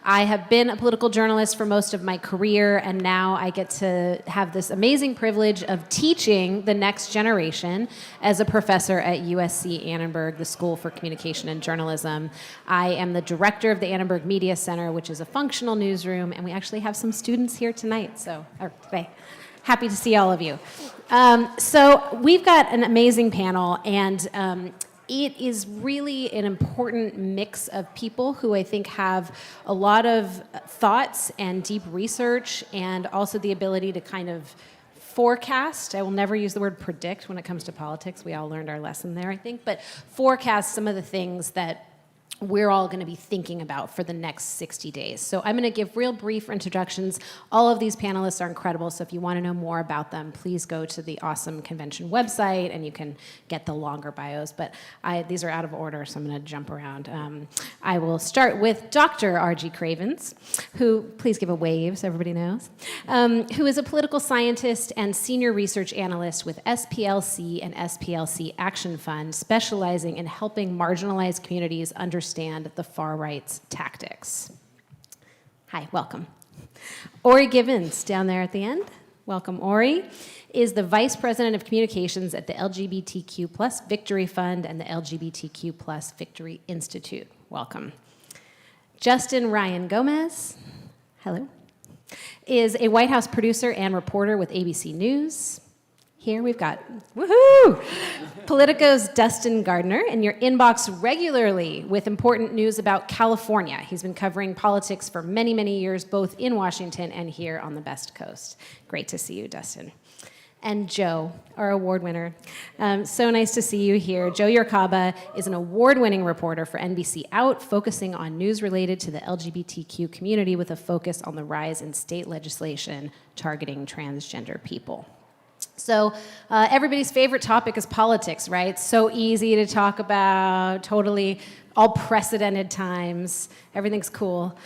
I have been a political journalist for most of my career, and now I get to have this amazing privilege of teaching the next generation as a professor at USC Annenberg, the School for Communication and Journalism. I am the director of the Annenberg Media Center, which is a functional newsroom, and we actually have some students here tonight, or today. Happy to see all of you. So we've got an amazing panel, and it is really an important mix of people who I think have a lot of thoughts and deep research, and also the ability to kind of forecast. I will never use the word predict when it comes to politics. We all learned our lesson there, I think, but forecast some of the things that we're all going to be thinking about for the next 60 days. So I'm going to give real brief introductions. All of these panelists are incredible, so if you want to know more about them, please go to the awesome convention website and you can get the longer bios, but these are out of order, so I'm going to jump around. I will start with Dr. R.G. Cravens, who, please give a wave so everybody knows, who is a political scientist and senior research analyst with SPLC and SPLC Action Fund, specializing in helping marginalized communities understand the far right's tactics. Hi, welcome. Ori Givens, down there at the end. Welcome, Ori, is the Vice President of Communications at the LGBTQ+ Victory Fund and the LGBTQ+ Victory Institute. Welcome. Justin Ryan Gomez, hello, is a White House producer and reporter with ABC News. Here we've got, woohoo, Politico's Dustin Gardner in your inbox regularly with important news about California. He's been covering politics for many, many years, both in Washington and here on the Best Coast. Great to see you, Dustin. And Joe, our award winner. So nice to see you here. Joe Yorkaba is an award-winning reporter for NBC Out, focusing on news related to the LGBTQ community with a focus on the rise in state legislation targeting transgender people. So everybody's favorite topic is politics, right? So easy to talk about, totally unprecedented times. Everything's cool.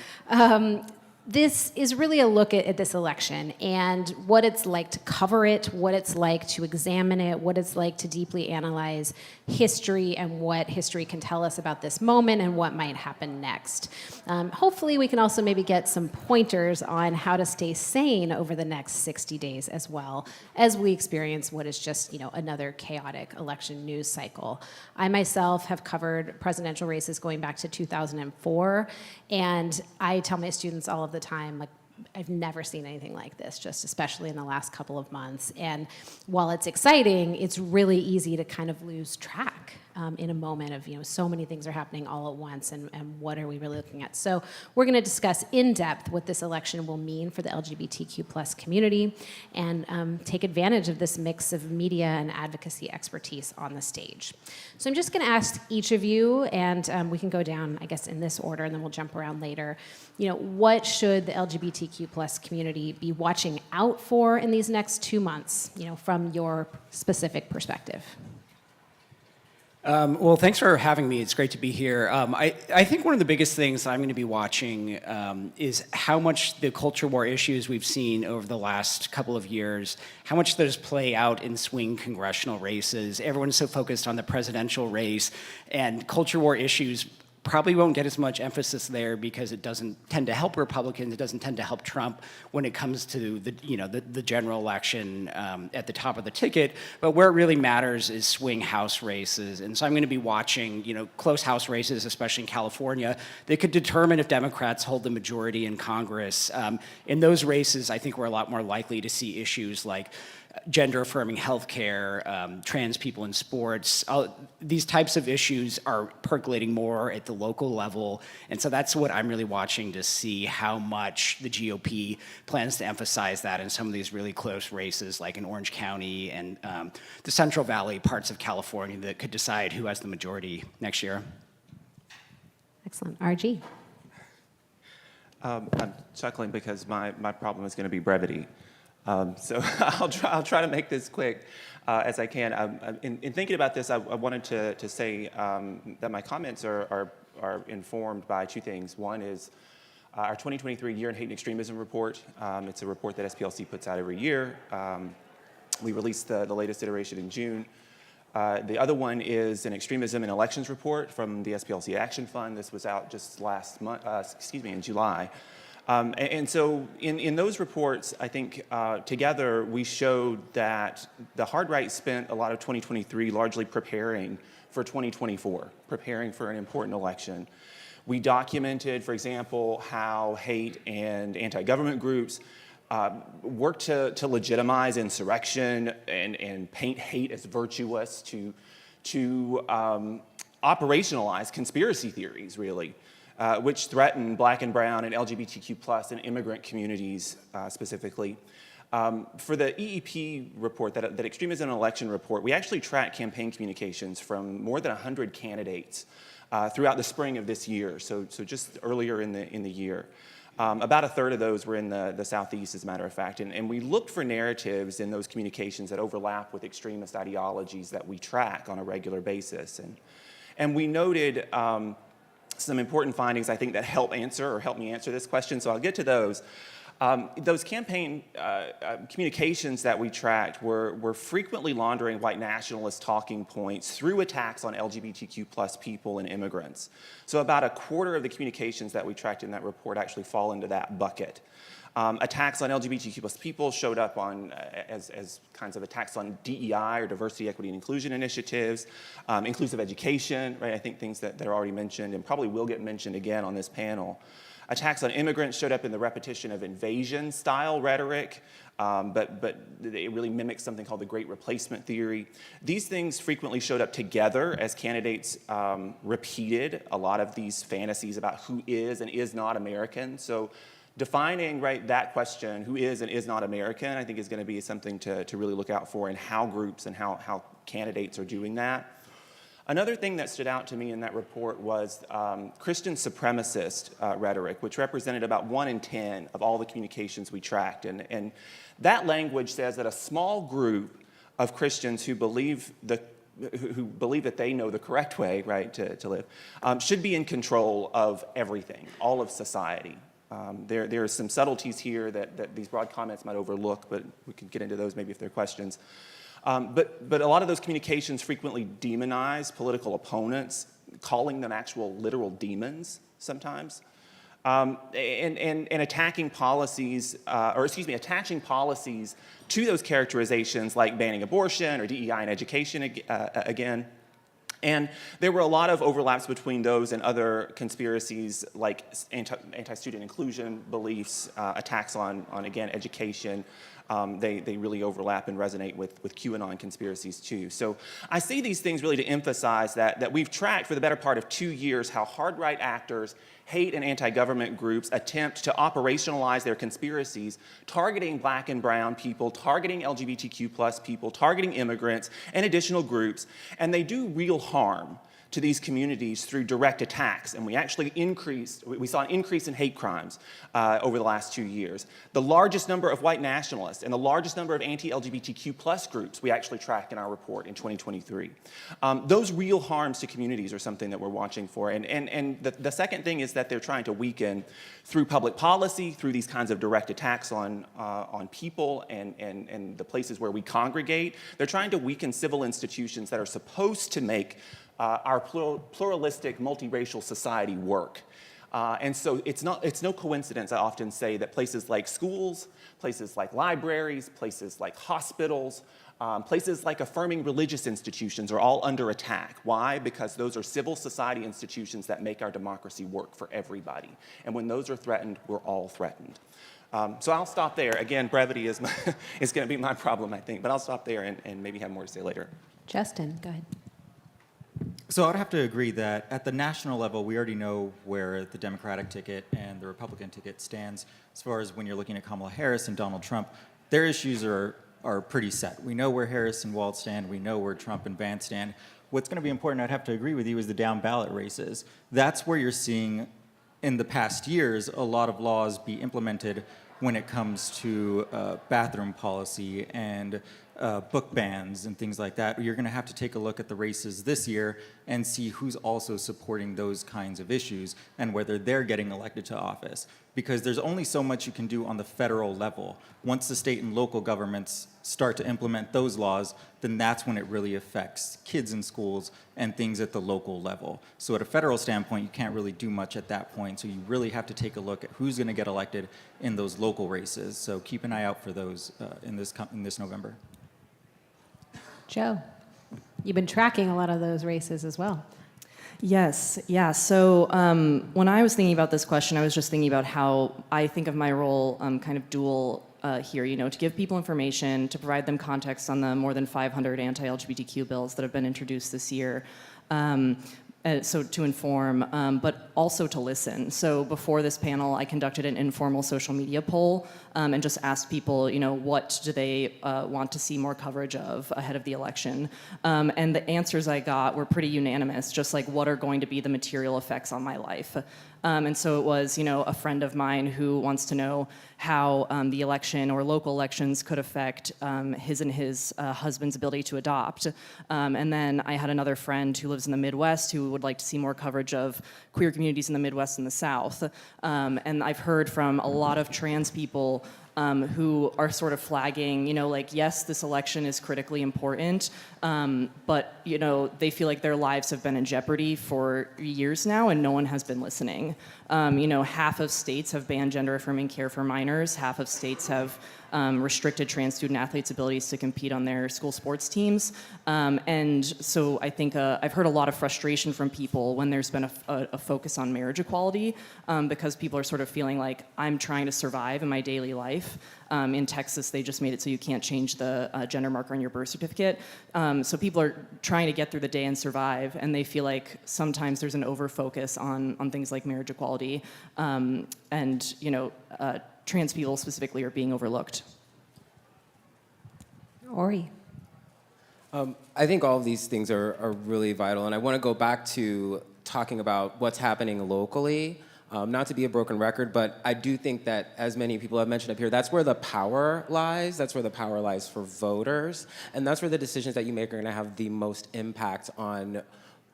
This is really a look at this election and what it's like to cover it, what it's like to examine it, what it's like to deeply analyze history and what history can tell us about this moment and what might happen next. Hopefully we can also maybe get some pointers on how to stay sane over the next 60 days as well as we experience what is just, another chaotic election news cycle. I myself have covered presidential races going back to 2004, and I tell my students all of the time, like, I've never seen anything like this, just especially in the last couple of months. And while it's exciting, it's really easy to kind of lose track in a moment of, so many things are happening all at once, and what are we really looking at? So we're going to discuss in depth what this election will mean for the LGBTQ+ community and take advantage of this mix of media and advocacy expertise on the stage. So I'm just going to ask each of you, and we can go down, I guess, in this order, and then we'll jump around later. What should the LGBTQ+ community be watching out for in these next 2 months, from your specific perspective? Well, thanks for having me. It's great to be here. I think one of the biggest things I'm going to be watching is how much the culture war issues we've seen over the last couple of years, how much those play out in swing congressional races. Everyone's so focused on the presidential race, and culture war issues probably won't get as much emphasis there because it doesn't tend to help Republicans. It doesn't tend to help Trump when it comes to the general election at the top of the ticket. But where it really matters is swing House races. And so I'm going to be watching, close House races, especially in California, that could determine if Democrats hold the majority in Congress. In those races, I think we're a lot more likely to see issues like gender-affirming healthcare, trans people in sports. These types of issues are percolating more at the local level, and so that's what I'm really watching to see how much the GOP plans to emphasize that in some of these really close races, like in Orange County and the Central Valley parts of California that could decide who has the majority next year. Excellent. RG. I'm chuckling because my problem is going to be brevity. So I'll try to make this quick as I can. In thinking about this, I wanted to say that my comments are informed by two things. One is our 2023 Year in Hate and Extremism report. It's a report that SPLC puts out every year. We released the latest iteration in June. The other one is an extremism in elections report from the SPLC Action Fund. This was out just last month, in July. And so in those reports, I think together we showed that the hard right spent a lot of 2023 largely preparing for 2024, preparing for an important election. We documented, for example, how hate and anti-government groups work to legitimize insurrection and paint hate as virtuous, to operationalize conspiracy theories, really, which threaten Black and brown and LGBTQ plus and immigrant communities specifically. For the EEP report, that extremism in election report, we actually tracked campaign communications from more than 100 candidates throughout the spring of this year, so just earlier in the year. About a third of those were in the Southeast, as a matter of fact, and we looked for narratives in those communications that overlap with extremist ideologies that we track on a regular basis. And we noted some important findings, I think, that help me answer this question, so I'll get to those. Those campaign communications that we tracked were frequently laundering white nationalist talking points through attacks on LGBTQ plus people and immigrants. So about a quarter of the communications that we tracked in that report actually fall into that bucket. Attacks on LGBTQ plus people showed up as kinds of attacks on DEI, or diversity, equity, and inclusion initiatives, inclusive education, right? I think things that are already mentioned and probably will get mentioned again on this panel. Attacks on immigrants showed up in the repetition of invasion-style rhetoric, but it really mimics something called the Great Replacement theory. These things frequently showed up together as candidates repeated a lot of these fantasies about who is and is not American. So defining, right, that question, who is and is not American, I think is going to be something to really look out for in how groups and how candidates are doing that. Another thing that stood out to me in that report was Christian supremacist rhetoric, which represented about 1 in 10 of all the communications we tracked. And that language says that a small group of Christians who believe that they know the correct way, right, to live, should be in control of everything, all of society. There are some subtleties here that these broad comments might overlook, but we can get into those maybe if there are questions. But a lot of those communications frequently demonize political opponents, calling them actual literal demons sometimes, and attacking policies, attaching policies to those characterizations, like banning abortion or DEI in education again. And there were a lot of overlaps between those and other conspiracies, like anti-student inclusion beliefs, attacks on again, education. They really overlap and resonate with QAnon conspiracies too. So I see these things really to emphasize that we've tracked for the better part of 2 years how hard right actors, hate and anti-government groups attempt to operationalize their conspiracies, targeting Black and brown people, targeting LGBTQ plus people, targeting immigrants and additional groups, and they do real harm to these communities through direct attacks. And we saw an increase in hate crimes over the last 2 years. The largest number of white nationalists and the largest number of anti-LGBTQ plus groups we actually tracked in our report in 2023. Those real harms to communities are something that we're watching for. And the second thing is that they're trying to weaken through public policy, through these kinds of direct attacks on people and the places where we congregate. They're trying to weaken civil institutions that are supposed to make our pluralistic, multiracial society work. And so it's no coincidence, I often say, that places like schools, places like libraries, places like hospitals, places like affirming religious institutions are all under attack. Why? Because those are civil society institutions that make our democracy work for everybody. And when those are threatened, we're all threatened. So I'll stop there. Again, brevity is going to be my problem, I think. But I'll stop there and maybe have more to say later. Justin, go ahead. So I'd have to agree that at the national level, we already know where the Democratic ticket and the Republican ticket stands as far as when you're looking at Kamala Harris and Donald Trump. Their issues are pretty set. We know where Harris and Walz stand. We know where Trump and Vance stand. What's going to be important, I'd have to agree with you, is the down ballot races. That's where you're seeing, in the past years, a lot of laws be implemented when it comes to bathroom policy and book bans and things like that. You're going to have to take a look at the races this year and see who's also supporting those kinds of issues and whether they're getting elected to office. Because there's only so much you can do on the federal level. Once the state and local governments start to implement those laws, then that's when it really affects kids in schools and things at the local level. So at a federal standpoint, you can't really do much at that point. So you really have to take a look at who's going to get elected in those local races. So keep an eye out for those in this November. Joe, you've been tracking a lot of those races as well. Yes, yeah. So when I was thinking about this question, I was just thinking about how I think of my role kind of dual here, to give people information, to provide them context on the more than 500 anti-LGBTQ bills that have been introduced this year. So to inform, but also to listen. So before this panel, I conducted an informal social media poll and just asked people, what do they want to see more coverage of ahead of the election? And the answers I got were pretty unanimous, just like what are going to be the material effects on my life. And so it was, a friend of mine who wants to know how the election or local elections could affect his and his husband's ability to adopt. And then I had another friend who lives in the Midwest who would like to see more coverage of queer communities in the Midwest and the South. And I've heard from a lot of trans people who are sort of flagging, yes, this election is critically important, but, they feel like their lives have been in jeopardy for years now and no one has been listening. Half of states have banned gender-affirming care for minors, half of states have restricted trans student athletes' abilities to compete on their school sports teams. And so I think I've heard a lot of frustration from people when there's been a focus on marriage equality because people are sort of feeling like I'm trying to survive in my daily life. In Texas, they just made it so you can't change the gender marker on your birth certificate. So people are trying to get through the day and survive, and they feel like sometimes there's an over-focus on things like marriage equality. Trans people specifically are being overlooked. Ori. I think all of these things are really vital, and I want to go back to talking about what's happening locally. Not to be a broken record, but I do think that, as many people have mentioned up here, that's where the power lies. That's where the power lies for voters, and that's where the decisions that you make are going to have the most impact on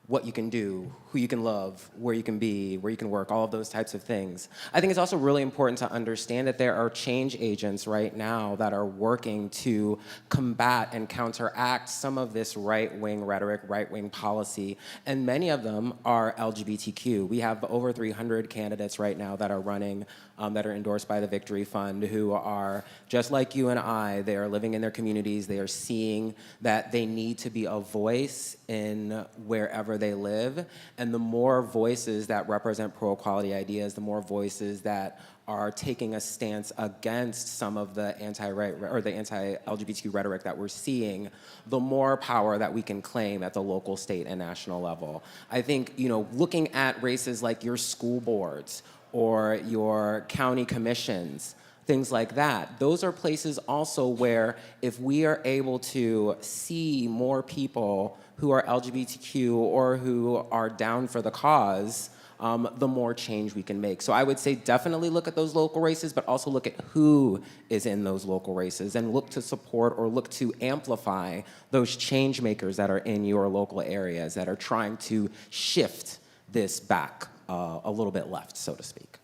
what you can do, who you can love, where you can be, where you can work, all of those types of things. I think it's also really important to understand that there are change agents right now that are working to combat and counteract some of this right-wing rhetoric, right-wing policy, and many of them are LGBTQ. We have over 300 candidates right now that are running, that are endorsed by the Victory Fund, who are just like you and I. They are living in their communities. They are seeing that they need to be a voice in wherever they live. And the more voices that represent pro-equality ideas, the more voices that are taking a stance against some of the anti-right or the anti-LGBTQ rhetoric that we're seeing, the more power that we can claim at the local, state, and national level. I think, looking at races like your school boards or your county commissions, things like that. Those are places also where if we are able to see more people who are LGBTQ or who are down for the cause, the more change we can make. So I would say definitely look at those local races, but also look at who is in those local races and look to support or look to amplify those change makers that are in your local areas that are trying to shift this back a little bit left, so to speak.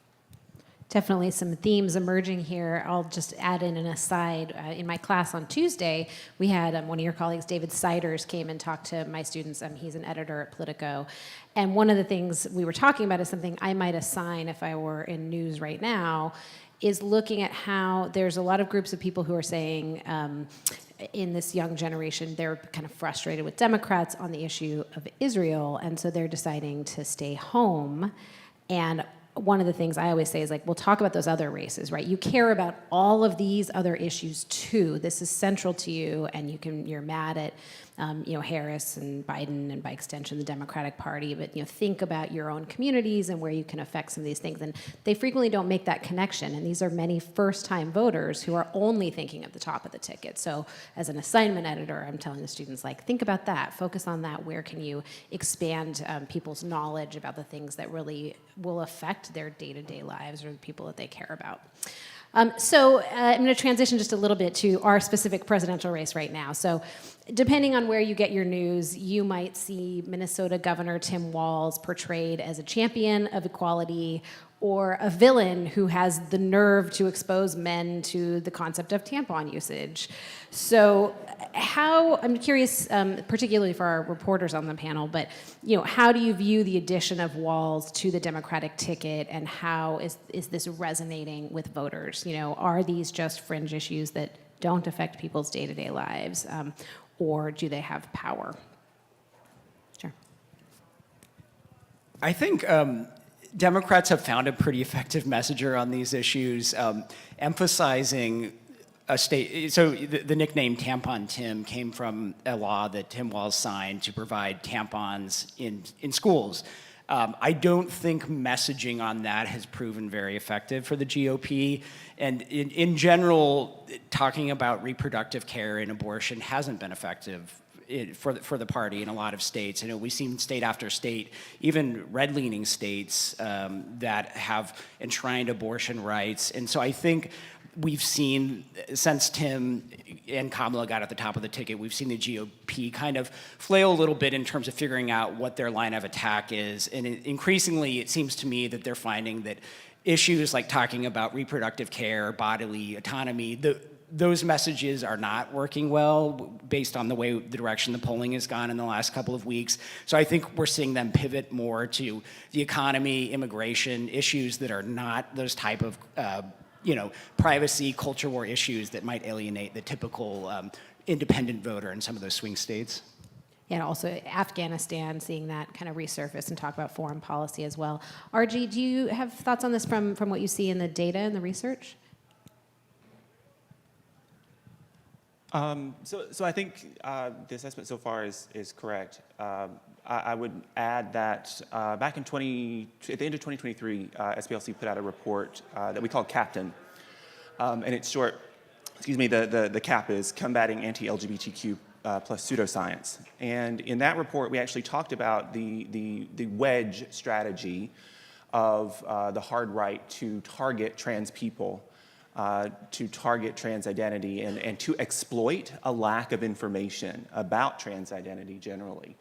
Definitely some themes emerging here. I'll just add in an aside. In my class on Tuesday, we had one of your colleagues, David Siders, came and talked to my students. He's an editor at Politico. And one of the things we were talking about is something I might assign if I were in news right now, is looking at how there's a lot of groups of people who are saying, in this young generation, they're kind of frustrated with Democrats on the issue of Israel, and so they're deciding to stay home. And one of the things I always say is we'll talk about those other races, right? You care about all of these other issues too. This is central to you, and you're mad at Harris and Biden and by extension the Democratic Party, but think about your own communities and where you can affect some of these things. And they frequently don't make that connection. And these are many first-time voters who are only thinking at the top of the ticket. So as an assignment editor, I'm telling the students think about that, focus on that. Where can you expand people's knowledge about the things that really will affect their day-to-day lives or the people that they care about? I'm going to transition just a little bit to our specific presidential race right now. So depending on where you get your news, you might see Minnesota Governor Tim Walz portrayed as a champion of equality or a villain who has the nerve to expose men to the concept of tampon usage. So I'm curious, particularly for our reporters on the panel, but how do you view the addition of Walz to the Democratic ticket, and how is this resonating with voters? Are these just fringe issues that don't affect people's day-to-day lives, or do they have power? Sure. I think Democrats have found a pretty effective messenger on these issues, emphasizing a state. So the nickname Tampon Tim came from a law that Tim Walz signed to provide tampons in schools. I don't think messaging on that has proven very effective for the GOP. And in general, talking about reproductive care and abortion hasn't been effective for the party in a lot of states. We've seen state after state, even red-leaning states that have enshrined abortion rights. And so I think we've seen, since Tim and Kamala got at the top of the ticket, we've seen the GOP kind of flail a little bit in terms of figuring out what their line of attack is. And increasingly, it seems to me that they're finding that issues like talking about reproductive care, bodily autonomy, those messages are not working well based on the direction the polling has gone in the last couple of weeks. So I think we're seeing them pivot more to the economy, immigration, issues that are not those type of privacy, culture war issues that might alienate the typical independent voter in some of those swing states. And also Afghanistan, seeing that kind of resurface and talk about foreign policy as well. RG, do you have thoughts on this from what you see in the data and the research? So I think the assessment so far is correct. I would add that back at the end of 2023, SPLC put out a report that we called Captain. And it's short, the CAP is Combating Anti-LGBTQ plus Pseudoscience. And in that report, we actually talked about the wedge strategy of the hard right to target trans people, to target trans identity, and to exploit a lack of information about trans identity generally.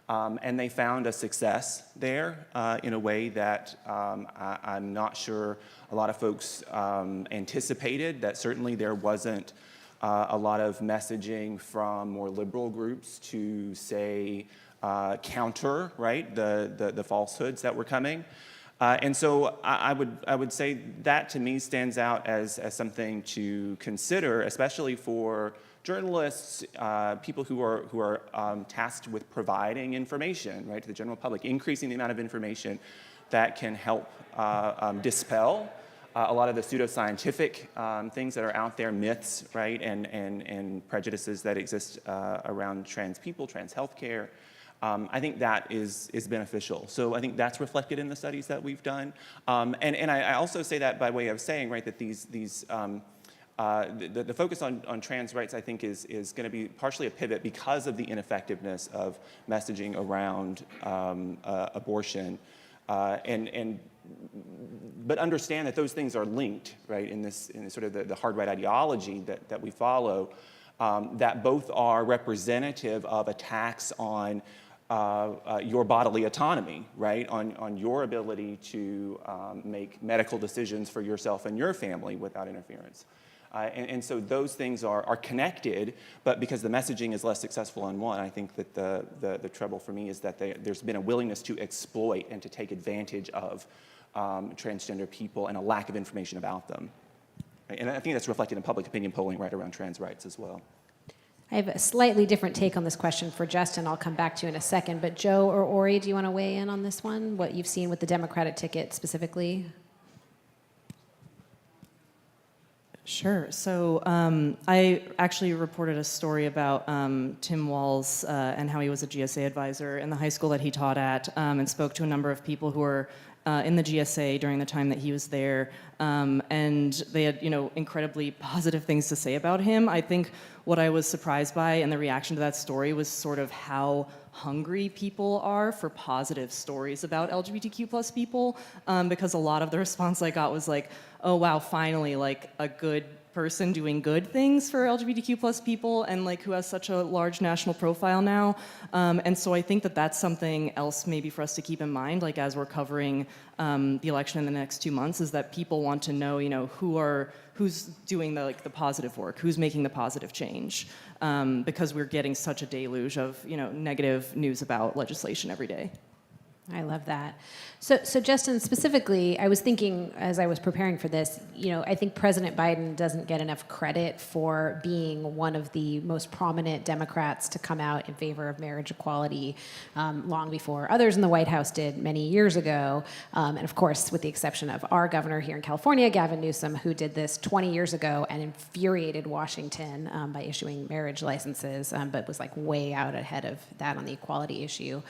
And they found a success there in a way that I'm not sure a lot of folks anticipated, that certainly there wasn't a lot of messaging from more liberal groups to say counter, right, the falsehoods that were coming. And so I would say that to me stands out as something to consider, especially for journalists, people who are tasked with providing information, right, to the general public, increasing the amount of information that can help dispel a lot of the pseudoscientific things that are out there, myths, right, and prejudices that exist around trans people, trans healthcare. I think that is beneficial. So I think that's reflected in the studies that we've done. And I also say that by way of saying, right, that the focus on trans rights, I think, is going to be partially a pivot because of the ineffectiveness of messaging around abortion. But understand that those things are linked, right, in sort of the hard right ideology that we follow, that both are representative of attacks on your bodily autonomy, right, on your ability to make medical decisions for yourself and your family without interference. And so those things are connected, but because the messaging is less successful on one, I think that the trouble for me is that there's been a willingness to exploit and to take advantage of transgender people and a lack of information about them. Right? And I think that's reflected in public opinion polling right around trans rights as well. I have a slightly different take on this question for Justin. I'll come back to in a second. But Joe or Ori, do you want to weigh in on this one? What you've seen with the Democratic ticket specifically? Sure. So I actually reported a story about Tim Walz and how he was a GSA advisor in the high school that he taught at, and spoke to a number of people who were in the GSA during the time that he was there, and they had, incredibly positive things to say about him. I think what I was surprised by in the reaction to that story was sort of how hungry people are for positive stories about LGBTQ plus people, because a lot of the response I got was like, oh wow, finally, like a good person doing good things for LGBTQ plus people, and like who has such a large national profile now. And so I think that that's something else maybe for us to keep in mind, like as we're covering the election in the next 2 months, is that people want to know, who's doing the positive work, who's making the positive change, because we're getting such a deluge of negative news about legislation every day. I love that. So Justin, specifically, I was thinking as I was preparing for this, I think President Biden doesn't get enough credit for being one of the most prominent Democrats to come out in favor of marriage equality long before others in the White House did many years ago. And of course, with the exception of our governor here in California, Gavin Newsom, who did this 20 years ago and infuriated Washington by issuing marriage licenses, but was like way out ahead of that on the equality issue.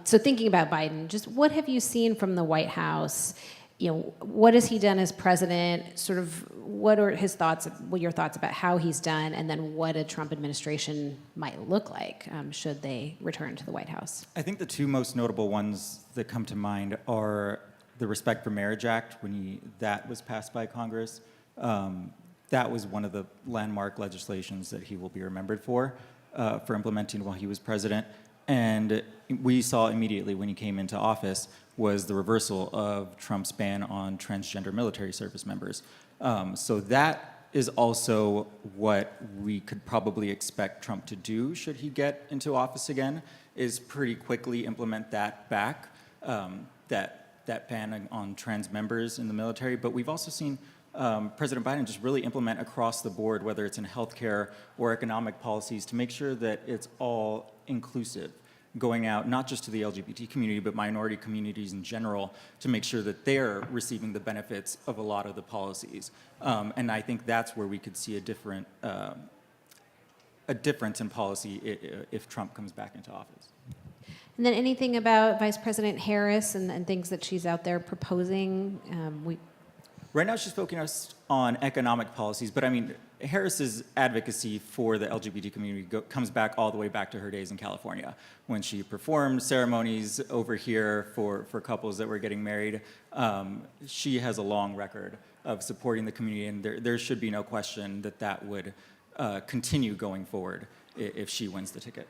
So thinking about Biden, just what have you seen from the White House? What has he done as president? Sort of what are his thoughts, what are your thoughts about how he's done, and then what a Trump administration might look like should they return to the White House? I think the two most notable ones that come to mind are the Respect for Marriage Act, when that was passed by Congress. That was one of the landmark legislations that he will be remembered for implementing while he was president. And we saw immediately when he came into office was the reversal of Trump's ban on transgender military service members. So that is also what we could probably expect Trump to do should he get into office again, is pretty quickly implement that back, that ban on trans members in the military. But we've also seen President Biden just really implement across the board, whether it's in healthcare or economic policies, to make sure that it's all inclusive, going out not just to the LGBT community, but minority communities in general, to make sure that they're receiving the benefits of a lot of the policies. And I think that's where we could see a difference in policy if Trump comes back into office. And then anything about Vice President Harris and things that she's out there proposing? Right now she's focusing on economic policies, but I mean, Harris's advocacy for the LGBT community comes back all the way back to her days in California, when she performed ceremonies over here for couples that were getting married. She has a long record of supporting the community, and there should be no question that would continue going forward if she wins the ticket.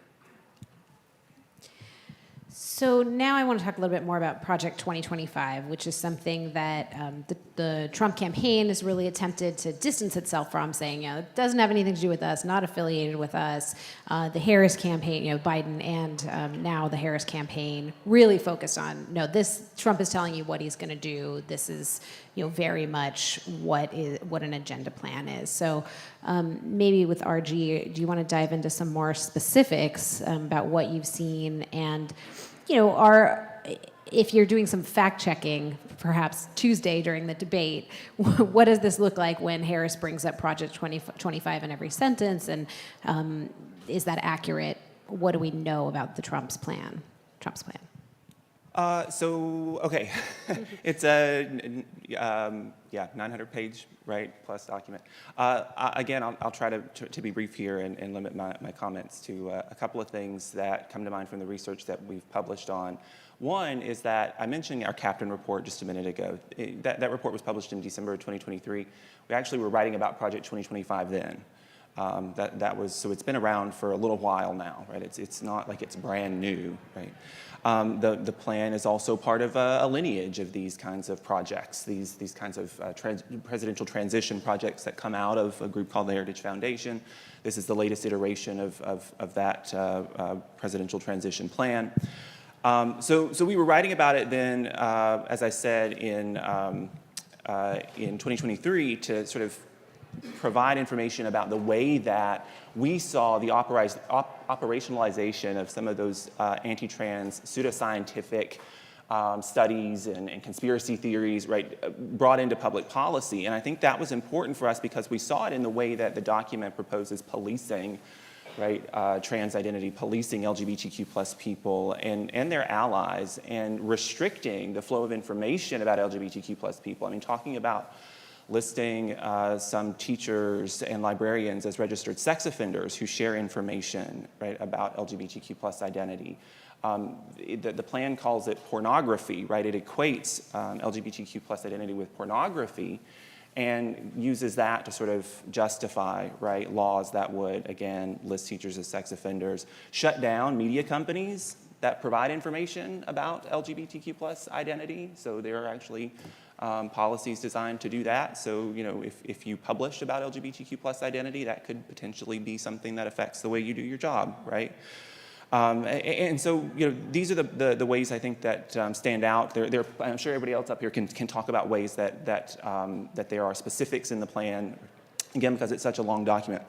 So now I want to talk a little bit more about Project 2025, which is something that the Trump campaign has really attempted to distance itself from, saying, it doesn't have anything to do with us, not affiliated with us. The Harris campaign, Biden and now the Harris campaign really focused on, no, this Trump is telling you what he's going to do. This is, very much what an agenda plan is. So maybe with RG, do you want to dive into some more specifics about what you've seen and if you're doing some fact checking, perhaps Tuesday during the debate, what does this look like when Harris brings up Project 2025 in every sentence, and is that accurate? What do we know about the Trump's plan? Okay, it's a 900-page, right, plus document. Again, I'll try to be brief here and limit my comments to a couple of things that come to mind from the research that we've published on. One is that I mentioned our Captain report just a minute ago. That report was published in December of 2023. We actually were writing about Project 2025 then. So it's been around for a little while now, right? It's not like it's brand new, right? The plan is also part of a lineage of these kinds of projects, these kinds of presidential transition projects that come out of a group called the Heritage Foundation. This is the latest iteration of that presidential transition plan. So we were writing about it then, as I said, in 2023 to sort of provide information about the way that we saw the operationalization of some of those anti-trans pseudoscientific studies and conspiracy theories, right, brought into public policy. And I think that was important for us because we saw it in the way that the document proposes policing right, trans identity, policing LGBTQ plus people and their allies, and restricting the flow of information about LGBTQ plus people. I mean, talking about listing some teachers and librarians as registered sex offenders who share information, right, about LGBTQ plus identity. The plan calls it pornography, right? It equates LGBTQ plus identity with pornography and uses that to sort of justify, right, laws that would, again, list teachers as sex offenders, shut down media companies that provide information about LGBTQ plus identity. So there are actually policies designed to do that. So, you know, if you publish about LGBTQ plus identity, that could potentially be something that affects the way you do your job, right? And so, you know, these are the ways I think that stand out. I'm sure everybody else up here can talk about ways that there are specifics in the plan, again, because it's such a long document.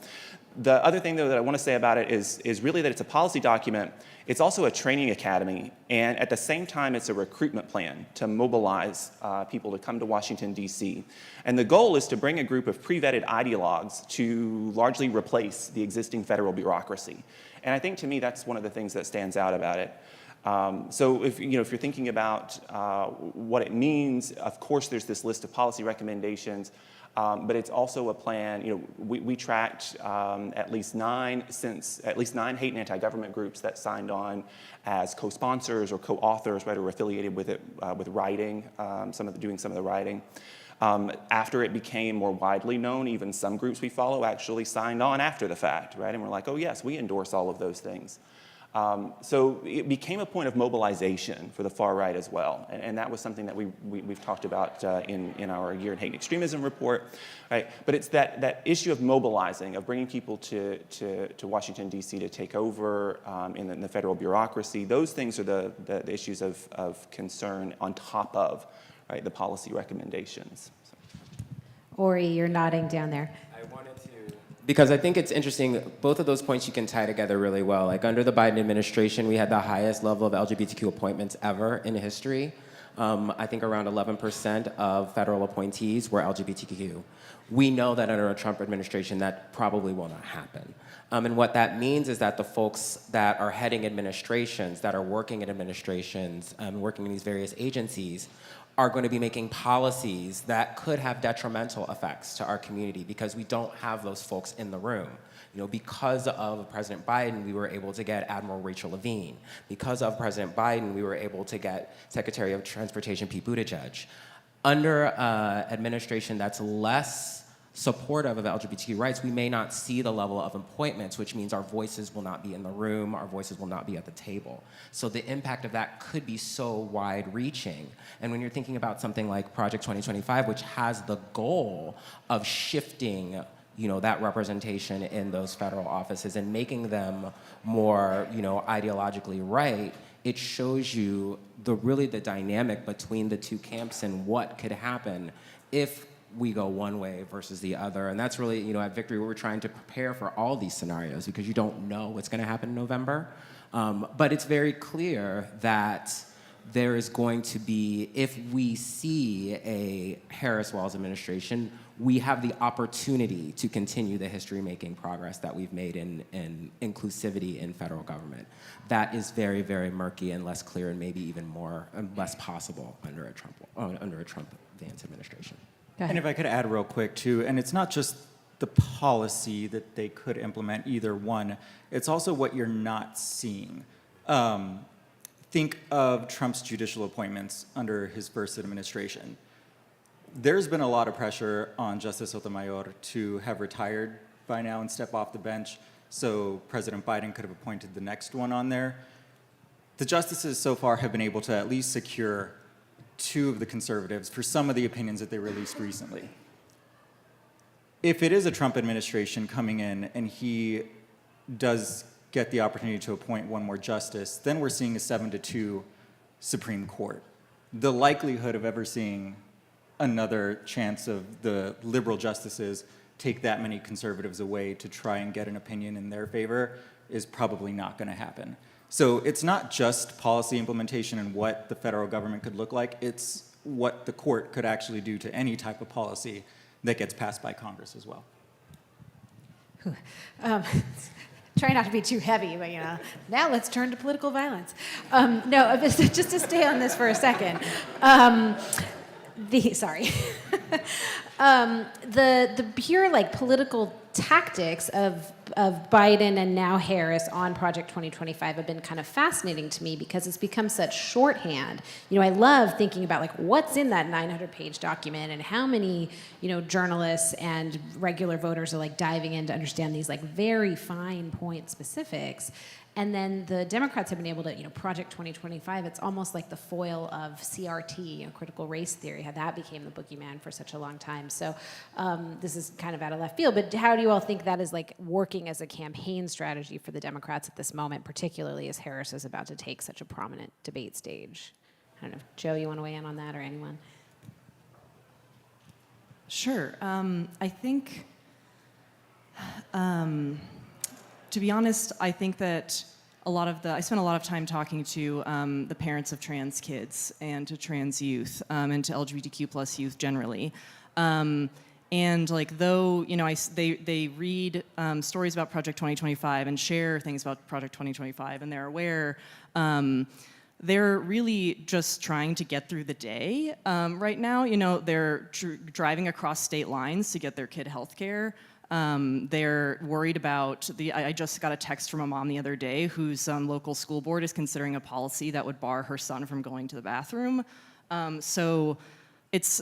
The other thing, though, that I want to say about it is really that it's a policy document. It's also a training academy, and at the same time, it's a recruitment plan to mobilize people to come to Washington, D.C. And the goal is to bring a group of pre-vetted ideologues to largely replace the existing federal bureaucracy. And I think, to me, that's one of the things that stands out about it. So if you're thinking about what it means, of course, there's this list of policy recommendations. But it's also a plan. You know, we tracked at least nine hate and anti-government groups that signed on as co-sponsors or co-authors, right, or affiliated with it with writing, doing some of the writing. After it became more widely known, even some groups we follow actually signed on after the fact, right? And we're like, oh yes, we endorse all of those things. So it became a point of mobilization for the far right as well, and that was something that we've talked about in our Year in Hate and Extremism report, right? But it's that issue of mobilizing, of bringing people to Washington, D.C. to take over in the federal bureaucracy. Those things are the issues of concern on top of, right, the policy recommendations. So. Ori, you're nodding down there. I wanted to, because I think it's interesting, both of those points you can tie together really well. Like under the Biden administration, we had the highest level of LGBTQ appointments ever in history. I think around 11% of federal appointees were LGBTQ. We know that under a Trump administration, that probably will not happen. And what that means is that the folks that are heading administrations, that are working in administrations, working in these various agencies, are going to be making policies that could have detrimental effects to our community because we don't have those folks in the room. You know, because of President Biden, we were able to get Admiral Rachel Levine. Because of President Biden, we were able to get Secretary of Transportation Pete Buttigieg. Under administration that's less supportive of LGBTQ rights, we may not see the level of appointments, which means our voices will not be in the room, our voices will not be at the table. So the impact of that could be so wide-reaching. And when you're thinking about something like Project 2025, which has the goal of shifting, you know, that representation in those federal offices and making them more, you know, ideologically right, it shows you the dynamic between the two camps and what could happen if we go one way versus the other. And that's really, you know, at Victory, we're trying to prepare for all these scenarios because you don't know what's going to happen in November. But it's very clear that there is going to be, if we see a Harris-Walz administration, we have the opportunity to continue the history-making progress that we've made in inclusivity in federal government. That is very, very murky and less clear and maybe even more and less possible under a Trump-Vance administration. And if I could add real quick too, and it's not just the policy that they could implement, either one, it's also what you're not seeing. Think of Trump's judicial appointments under his first administration. There's been a lot of pressure on Justice Sotomayor to have retired by now and step off the bench so President Biden could have appointed the next one on there. The justices so far have been able to at least secure 2 of the conservatives for some of the opinions that they released recently. If it is a Trump administration coming in and he does get the opportunity to appoint one more justice, then we're seeing a 7-2 Supreme Court. The likelihood of ever seeing another chance of the liberal justices take that many conservatives away to try and get an opinion in their favor is probably not going to happen. So it's not just policy implementation and what the federal government could look like, it's what the court could actually do to any type of policy that gets passed by Congress as well. Try not to be too heavy, but now let's turn to political violence. No, just to stay on this for a second. Sorry. The pure political tactics of Biden and now Harris on Project 2025 have been kind of fascinating to me because it's become such shorthand. I love thinking about what's in that 900-page document and how many journalists and regular voters are diving in to understand these very fine point specifics. And then the Democrats have been able to, Project 2025, it's almost like the foil of CRT, critical race theory, how that became the boogeyman for such a long time. So this is kind of out of left field, but how do you all think that is working as a campaign strategy for the Democrats at this moment, particularly as Harris is about to take such a prominent debate stage? I don't know, Joe, you want to weigh in on that or anyone? Sure. I think, to be honest, I think that I spent a lot of time talking to the parents of trans kids and to trans youth and to LGBTQ plus youth generally. And though they read stories about Project 2025 and share things about Project 2025 and they're aware, they're really just trying to get through the day right now. They're driving across state lines to get their kid health care. They're worried about I just got a text from a mom the other day whose local school board is considering a policy that would bar her son from going to the bathroom. So it's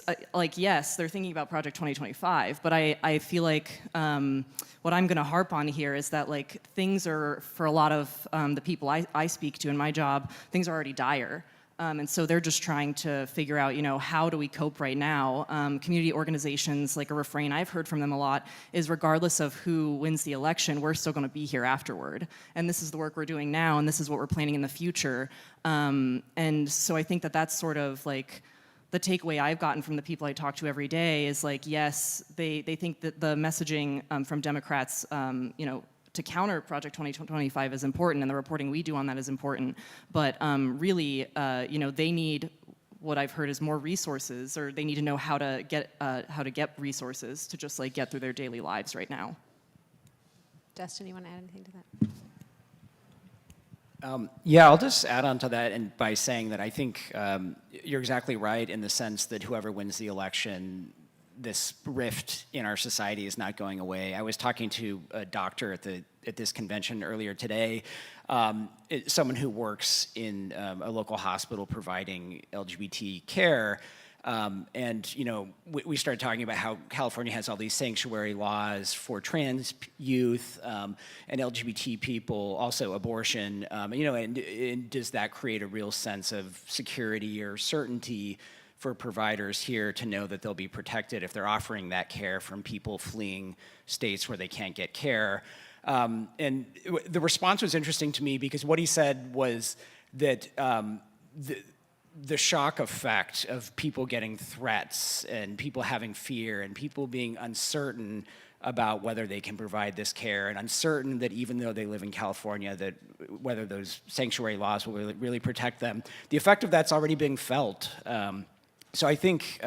yes, they're thinking about Project 2025, but I feel like what I'm going to harp on here is that things are, for a lot of the people I speak to in my job, things are already dire. And so they're just trying to figure out, how do we cope right now? Community organizations, a refrain I've heard from them a lot is regardless of who wins the election, we're still going to be here afterward. And this is the work we're doing now, and this is what we're planning in the future. And so I think that that's sort of the takeaway I've gotten from the people I talk to every day is yes, they think that the messaging from Democrats, to counter Project 2025 is important, and the reporting we do on that is important. But really, they need what I've heard is more resources, or they need to know how to get resources to just get through their daily lives right now. Dustin, you want to add anything to that? Yeah, I'll just add on to that and by saying that I think you're exactly right in the sense that whoever wins the election, this rift in our society is not going away. I was talking to a doctor at this convention earlier today, someone who works in a local hospital providing LGBT care. And we started talking about how California has all these sanctuary laws for trans youth and LGBT people, also abortion. And does that create a real sense of security or certainty for providers here to know that they'll be protected if they're offering that care from people fleeing states where they can't get care? And the response was interesting to me because what he said was that the shock effect of people getting threats and people having fear and people being uncertain about whether they can provide this care and uncertain that even though they live in California, that whether those sanctuary laws will really protect them, the effect of that's already being felt. So I think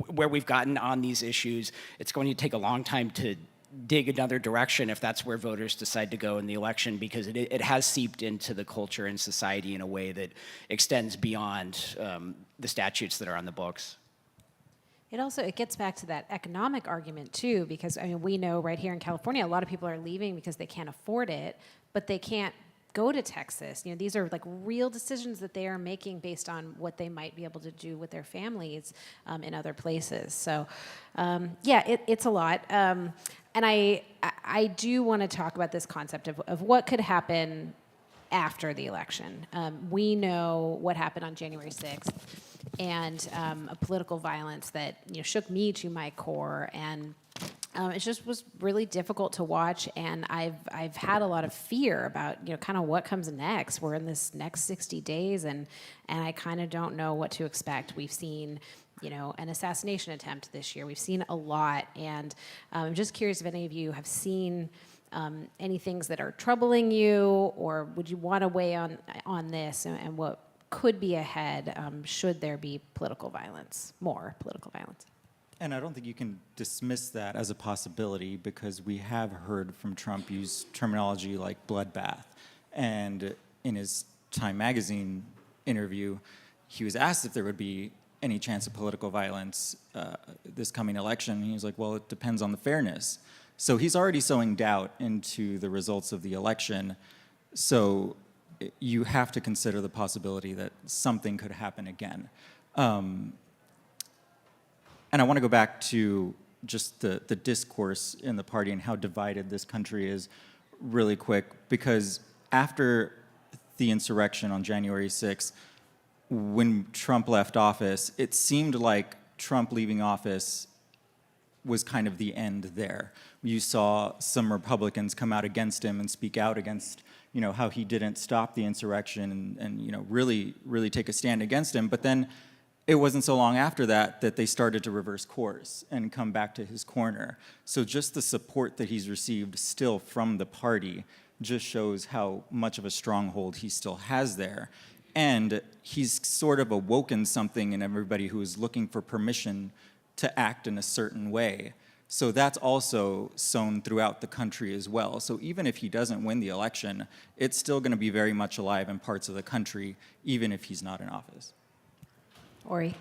where we've gotten on these issues, it's going to take a long time to dig another direction if that's where voters decide to go in the election, because it has seeped into the culture and society in a way that extends beyond the statutes that are on the books. It gets back to that economic argument too, because we know right here in California, a lot of people are leaving because they can't afford it, but they can't go to Texas. These are real decisions that they are making based on what they might be able to do with their families in other places. So it's a lot. And I do want to talk about this concept of what could happen after the election. We know what happened on January 6th and a political violence that shook me to my core, and it just was really difficult to watch, and I've had a lot of fear about kind of what comes next. We're in this next 60 days, and I kind of don't know what to expect. We've seen an assassination attempt this year. We've seen a lot, and I'm just curious if any of you have seen any things that are troubling you, or would you want to weigh on this and what could be ahead should there be more political violence? And I don't think you can dismiss that as a possibility because we have heard from Trump use terminology like bloodbath. And in his Time magazine interview, he was asked if there would be any chance of political violence this coming election. And he was like, well, it depends on the fairness. So he's already sowing doubt into the results of the election. So you have to consider the possibility that something could happen again. And I want to go back to just the discourse in the party and how divided this country is really quick, because after the insurrection on January 6th, when Trump left office, it seemed like Trump leaving office was kind of the end there. You saw some Republicans come out against him and speak out against, you know, how he didn't stop the insurrection and you know, really take a stand against him. But then it wasn't so long after that that they started to reverse course and come back to his corner. So just the support that he's received still from the party just shows how much of a stronghold he still has there. And he's sort of awoken something in everybody who is looking for permission to act in a certain way. So that's also sown throughout the country as well. So even if he doesn't win the election, it's still going to be very much alive in parts of the country, even if he's not in office. Ori?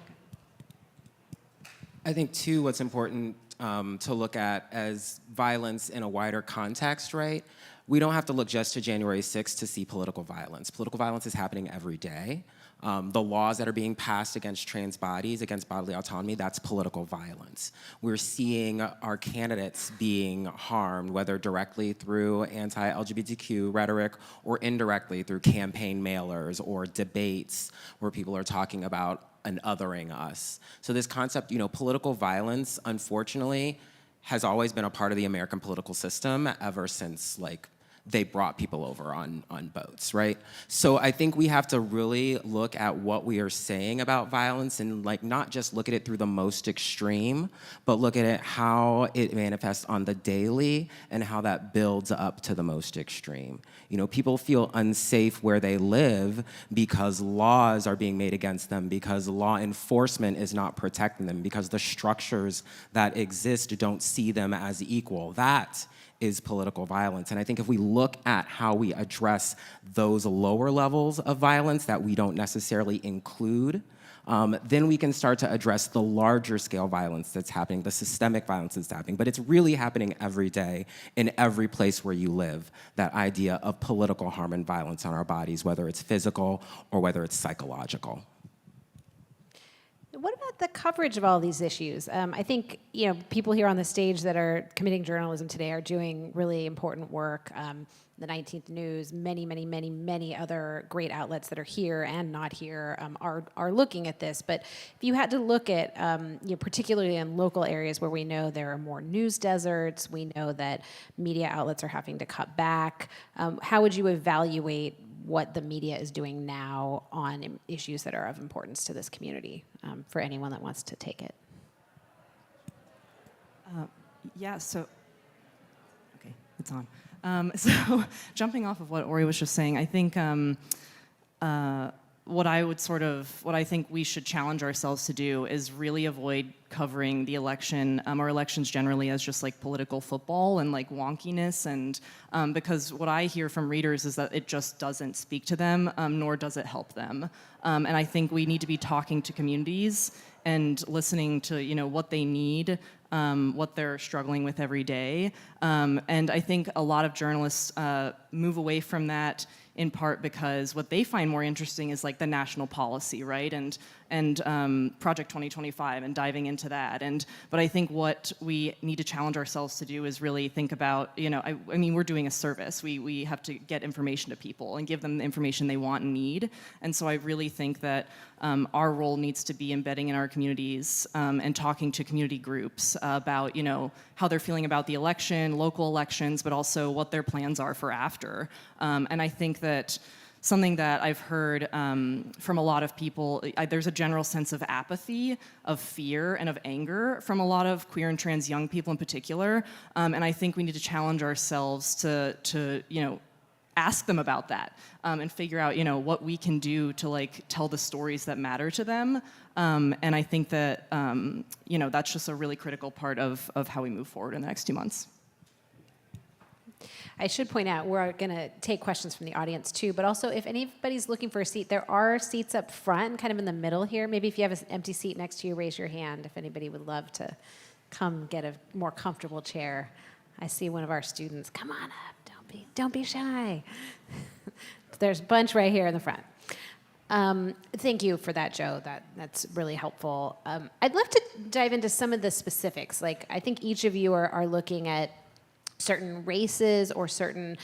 I think, too, what's important to look at as violence in a wider context, right? We don't have to look just to January 6th to see political violence. Political violence is happening every day. The laws that are being passed against trans bodies, against bodily autonomy, that's political violence. We're seeing our candidates being harmed, whether directly through anti-LGBTQ rhetoric or indirectly through campaign mailers or debates where people are talking about and othering us. So this concept, you know, political violence, unfortunately, has always been a part of the American political system ever since, like, they brought people over on boats, right? So I think we have to really look at what we are saying about violence and, like, not just look at it through the most extreme, but look at it how it manifests on the daily and how that builds up to the most extreme. You know, people feel unsafe where they live because laws are being made against them, because law enforcement is not protecting them, because the structures that exist don't see them as equal. That is political violence. And I think if we look at how we address those lower levels of violence that we don't necessarily include, then we can start to address the larger scale violence that's happening, the systemic violence that's happening. But it's really happening every day in every place where you live, that idea of political harm and violence on our bodies, whether it's physical or whether it's psychological. What about the coverage of all these issues? I think, you know, people here on the stage that are committing journalism today are doing really important work. The 19th News, many other great outlets that are here and not here are looking at this. But if you had to look at, you know, particularly in local areas where we know there are more news deserts, we know that media outlets are having to cut back, how would you evaluate what the media is doing now on issues that are of importance to this community, for anyone that wants to take it? Yeah, so, okay, it's on. So jumping off of what Ori was just saying, I think what I think we should challenge ourselves to do is really avoid covering the election, or elections generally, as just like political football and like wonkiness, and because what I hear from readers is that it just doesn't speak to them, nor does it help them. And I think we need to be talking to communities and listening to, you know, what they need, what they're struggling with every day. And I think a lot of journalists move away from that in part because what they find more interesting is like the national policy, right? And Project 2025 and diving into that. But I think what we need to challenge ourselves to do is really think about, you know, I mean, we're doing a service. We have to get information to people and give them the information they want and need. And so I really think that our role needs to be embedding in our communities and talking to community groups about, you know, how they're feeling about the election, local elections, but also what their plans are for after. And I think that something that I've heard from a lot of people, there's a general sense of apathy, of fear, and of anger from a lot of queer and trans young people in particular. And I think we need to challenge ourselves to you know, ask them about that and figure out, what we can do to like tell the stories that matter to them. And I think that, that's just a really critical part of how we move forward in the next 2 months. I should point out, we're going to take questions from the audience too, but also if anybody's looking for a seat, there are seats up front, kind of in the middle here. Maybe if you have an empty seat next to you, raise your hand if anybody would love to come get a more comfortable chair. I see one of our students. Come on up, don't be shy. There's a bunch right here in the front. Thank you for that, Joe. That's really helpful. I'd love to dive into some of the specifics. Like, I think each of you are looking at certain races or certain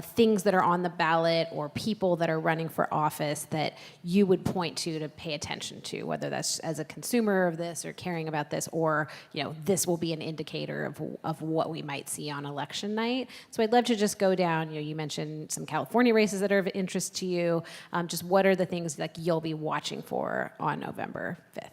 things that are on the ballot or people that are running for office that you would point to pay attention to, whether that's as a consumer of this or caring about this, or this will be an indicator of what we might see on election night. So I'd love to just go down. You mentioned some California races that are of interest to you. Just what are the things like you'll be watching for on November 5th?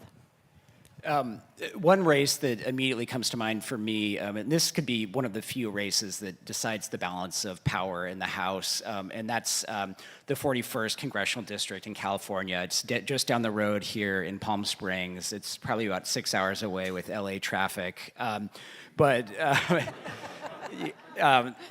One race that immediately comes to mind for me, and this could be one of the few races that decides the balance of power in the House, and that's the 41st Congressional District in California. It's just down the road here in Palm Springs. It's probably about 6 hours away with LA traffic.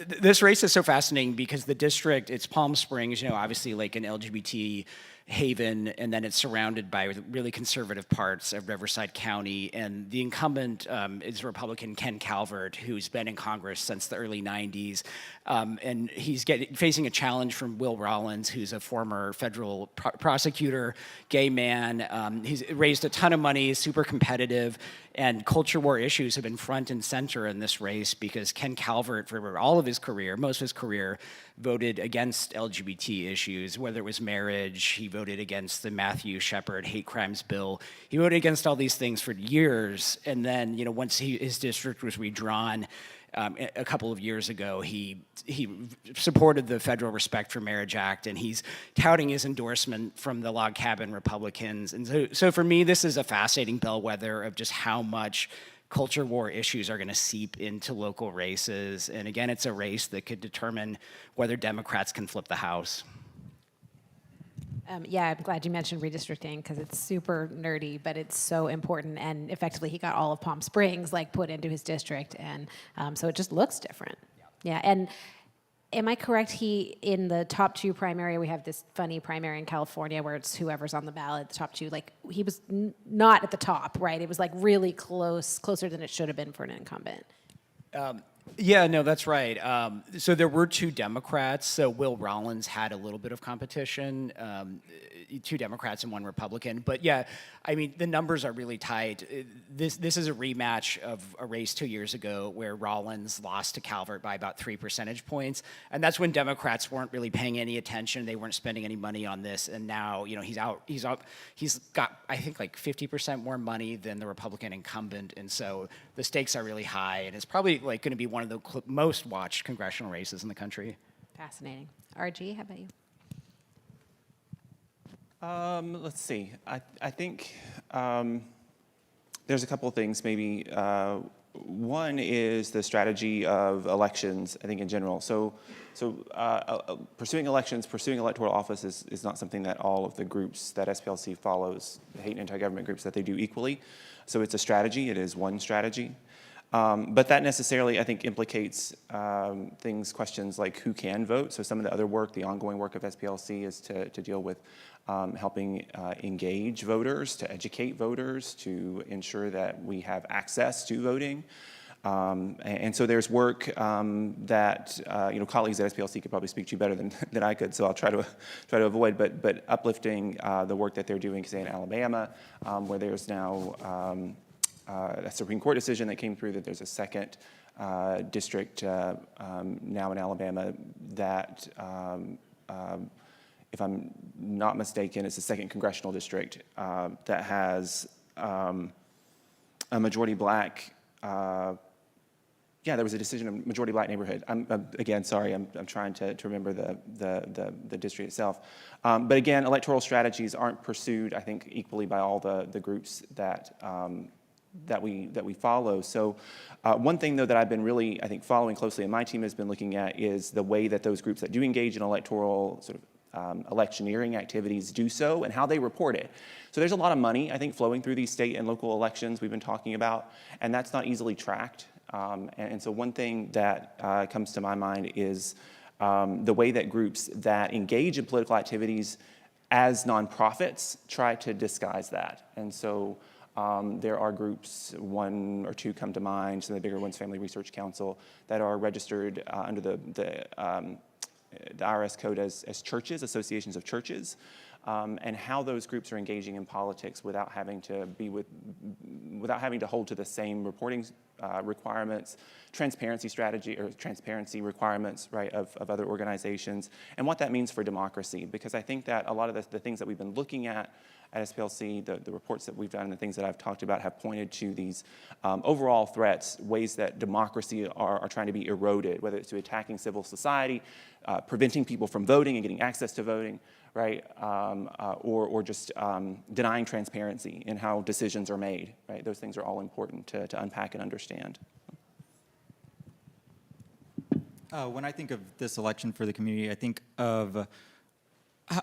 This race is so fascinating because the district, it's Palm Springs, obviously like an LGBT haven, and then it's surrounded by really conservative parts of Riverside County. And the incumbent is Republican Ken Calvert, who's been in Congress since the early 90s. And he's facing a challenge from Will Rollins, who's a former federal prosecutor, gay man. He's raised a ton of money, super competitive, and culture war issues have been front and center in this race because Ken Calvert, for all of his career, most of his career, voted against LGBT issues, whether it was marriage. He voted against the Matthew Shepard hate crimes bill. He voted against all these things for years. And then, once his district was redrawn a couple of years ago, he supported the Federal Respect for Marriage Act, and he's touting his endorsement from the Log Cabin Republicans. And so for me, this is a fascinating bellwether of just how much culture war issues are going to seep into local races. And again, it's a race that could determine whether Democrats can flip the House. Yeah, I'm glad you mentioned redistricting because it's super nerdy, but it's so important. And effectively, he got all of Palm Springs put into his district, and so it just looks different. Yeah, and am I correct? In the top two primary, we have this funny primary in California where it's whoever's on the ballot, the top two. He was not at the top, right? It was really closer than it should have been for an incumbent. Yeah, no, that's right. So there were two Democrats. So Will Rollins had a little bit of competition, two Democrats and one Republican. But yeah, I mean, the numbers are really tight. This is a rematch of a race 2 years ago where Rollins lost to Calvert by about 3 percentage points. And that's when Democrats weren't really paying any attention. They weren't spending any money on this. And now, he's out. He's got, I think, 50% more money than the Republican incumbent. And so the stakes are really high. And it's probably going to be one of the most watched congressional races in the country. Fascinating. RG, how about you? Let's see. I think there's a couple of things maybe. One is the strategy of elections, I think, in general. So pursuing elections, pursuing electoral office is not something that all of the groups that SPLC follows, the hate and anti-government groups, that they do equally. So it's a strategy. It is one strategy. But that necessarily, I think, implicates questions like who can vote. So some of the other work, the ongoing work of SPLC is to deal with helping engage voters, to educate voters, to ensure that we have access to voting. And so there's work that colleagues at SPLC could probably speak to better than I could, so I'll try to avoid. But uplifting the work that they're doing, say in Alabama, where there's now a Supreme Court decision that came through that there's a second district now in Alabama that, if I'm not mistaken, it's the second congressional district that has a majority black. There was a decision in a majority black neighborhood. Again, sorry, I'm trying to remember the district itself. But again, electoral strategies aren't pursued, I think, equally by all the groups that we follow. So one thing, though, that I've been really, I think, following closely, and my team has been looking at, is the way that those groups that do engage in electoral sort of electioneering activities do so and how they report it. So there's a lot of money, I think, flowing through these state and local elections we've been talking about, and that's not easily tracked. And so one thing that comes to my mind is the way that groups that engage in political activities as nonprofits try to disguise that. And so there are groups, one or two come to mind, some of the bigger ones, Family Research Council, that are registered under the IRS code as churches, associations of churches, and how those groups are engaging in politics without having to hold to the same reporting requirements, transparency strategy or transparency requirements, right, of other organizations, and what that means for democracy. Because I think that a lot of the things that we've been looking at SPLC, the reports that we've done and the things that I've talked about have pointed to these overall threats, ways that democracy are trying to be eroded, whether it's to attacking civil society, preventing people from voting and getting access to voting, right, or just denying transparency in how decisions are made, right? Those things are all important to unpack and understand. When I think of this election for the community, I think of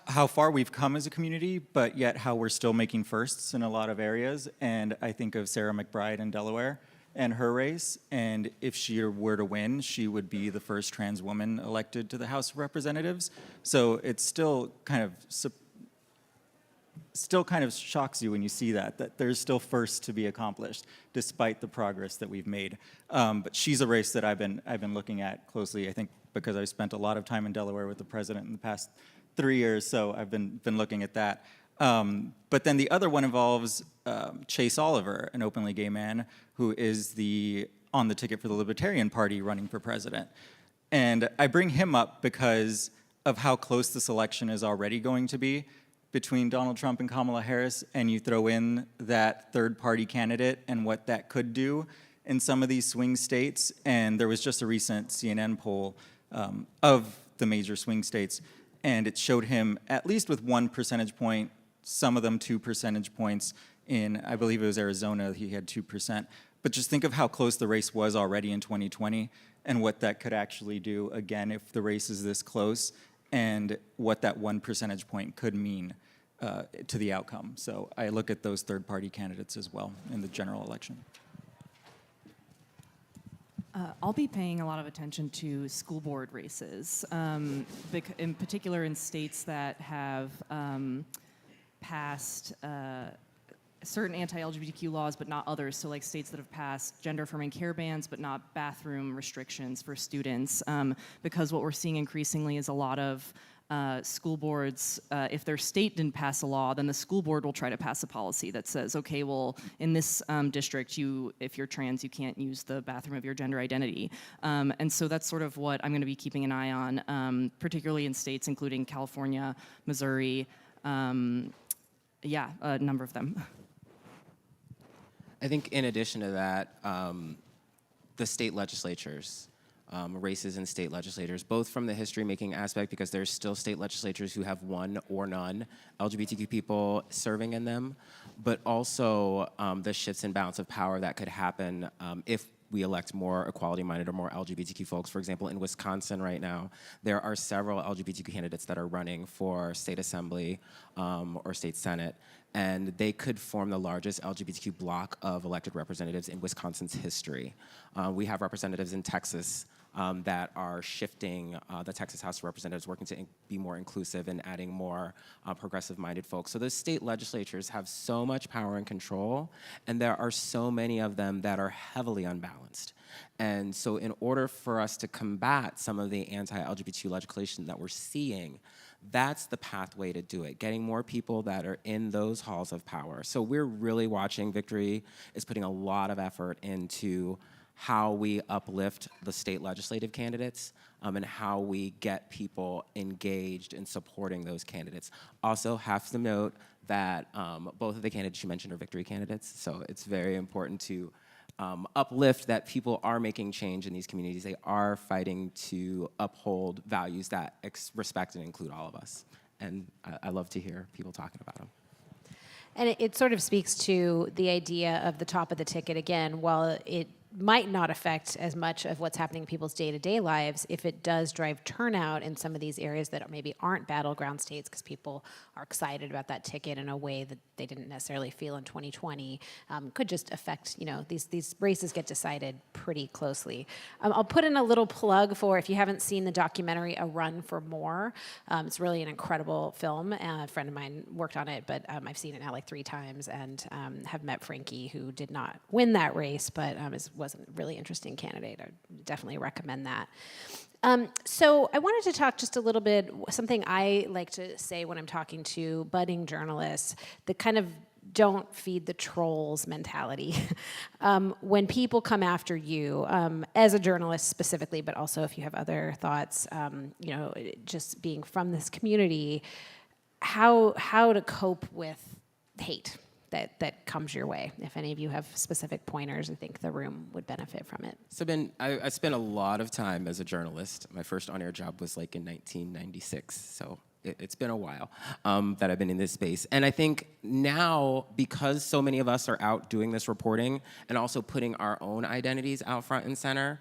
how far we've come as a community, but yet how we're still making firsts in a lot of areas. And I think of Sarah McBride in Delaware and her race. And if she were to win, she would be the first trans woman elected to the House of Representatives. So it still kind of shocks you when you see that there's still firsts to be accomplished, despite the progress that we've made. But she's a race that I've been looking at closely, I think, because I've spent a lot of time in Delaware with the president in the past 3 years, so I've been looking at that. But then the other one involves Chase Oliver, an openly gay man who is on the ticket for the Libertarian Party running for president. And I bring him up because of how close this election is already going to be between Donald Trump and Kamala Harris, and you throw in that third-party candidate and what that could do in some of these swing states. And there was just a recent CNN poll of the major swing states, and it showed him, at least with 1 percentage point, some of them 2 percentage points. In, I believe it was Arizona, he had 2%. But just think of how close the race was already in 2020 and what that could actually do again if the race is this close, and what that 1 percentage point could mean to the outcome. So I look at those third-party candidates as well in the general election. I'll be paying a lot of attention to school board races, in particular in states that have passed certain anti-LGBTQ laws, but not others. So like states that have passed gender-affirming care bans, but not bathroom restrictions for students. Because what we're seeing increasingly is a lot of school boards, if their state didn't pass a law, then the school board will try to pass a policy that says, okay, well, in this district, if you're trans, you can't use the bathroom of your gender identity. And so that's sort of what I'm going to be keeping an eye on, particularly in states including California, Missouri, a number of them. I think in addition to that, the state legislatures, races in state legislatures, both from the history-making aspect, because there's still state legislatures who have one or none LGBTQ people serving in them, but also the shifts and balance of power that could happen if we elect more equality-minded or more LGBTQ folks. For example, in Wisconsin right now, there are several LGBTQ candidates that are running for state assembly or state senate, and they could form the largest LGBTQ bloc of elected representatives in Wisconsin's history. We have representatives in Texas that are shifting the Texas House of Representatives, working to be more inclusive and adding more progressive-minded folks. So those state legislatures have so much power and control, and there are so many of them that are heavily unbalanced. And so in order for us to combat some of the anti-LGBT legislation that we're seeing, that's the pathway to do it, getting more people that are in those halls of power. So we're really watching. Victory is putting a lot of effort into how we uplift the state legislative candidates and how we get people engaged in supporting those candidates. Also have to note that both of the candidates you mentioned are victory candidates, so it's very important to uplift that people are making change in these communities. They are fighting to uphold values that respect and include all of us. And I love to hear people talking about them. And it sort of speaks to the idea of the top of the ticket again. While it might not affect as much of what's happening in people's day-to-day lives, if it does drive turnout in some of these areas that maybe aren't battleground states because people are excited about that ticket in a way that they didn't necessarily feel in 2020, could just affect, these races get decided pretty closely. I'll put in a little plug for, if you haven't seen the documentary A Run for More, it's really an incredible film. A friend of mine worked on it, but I've seen it now like 3 times and have met Frankie, who did not win that race, but was a really interesting candidate. I definitely recommend that. So I wanted to talk just a little bit, something I like to say when I'm talking to budding journalists, the kind of don't feed the trolls mentality. When people come after you, as a journalist specifically, but also if you have other thoughts, just being from this community, how to cope with hate that comes your way. If any of you have specific pointers, I think the room would benefit from it. So I spent a lot of time as a journalist. My first on-air job was like in 1996, so it's been a while that I've been in this space. And I think now, because so many of us are out doing this reporting and also putting our own identities out front and center,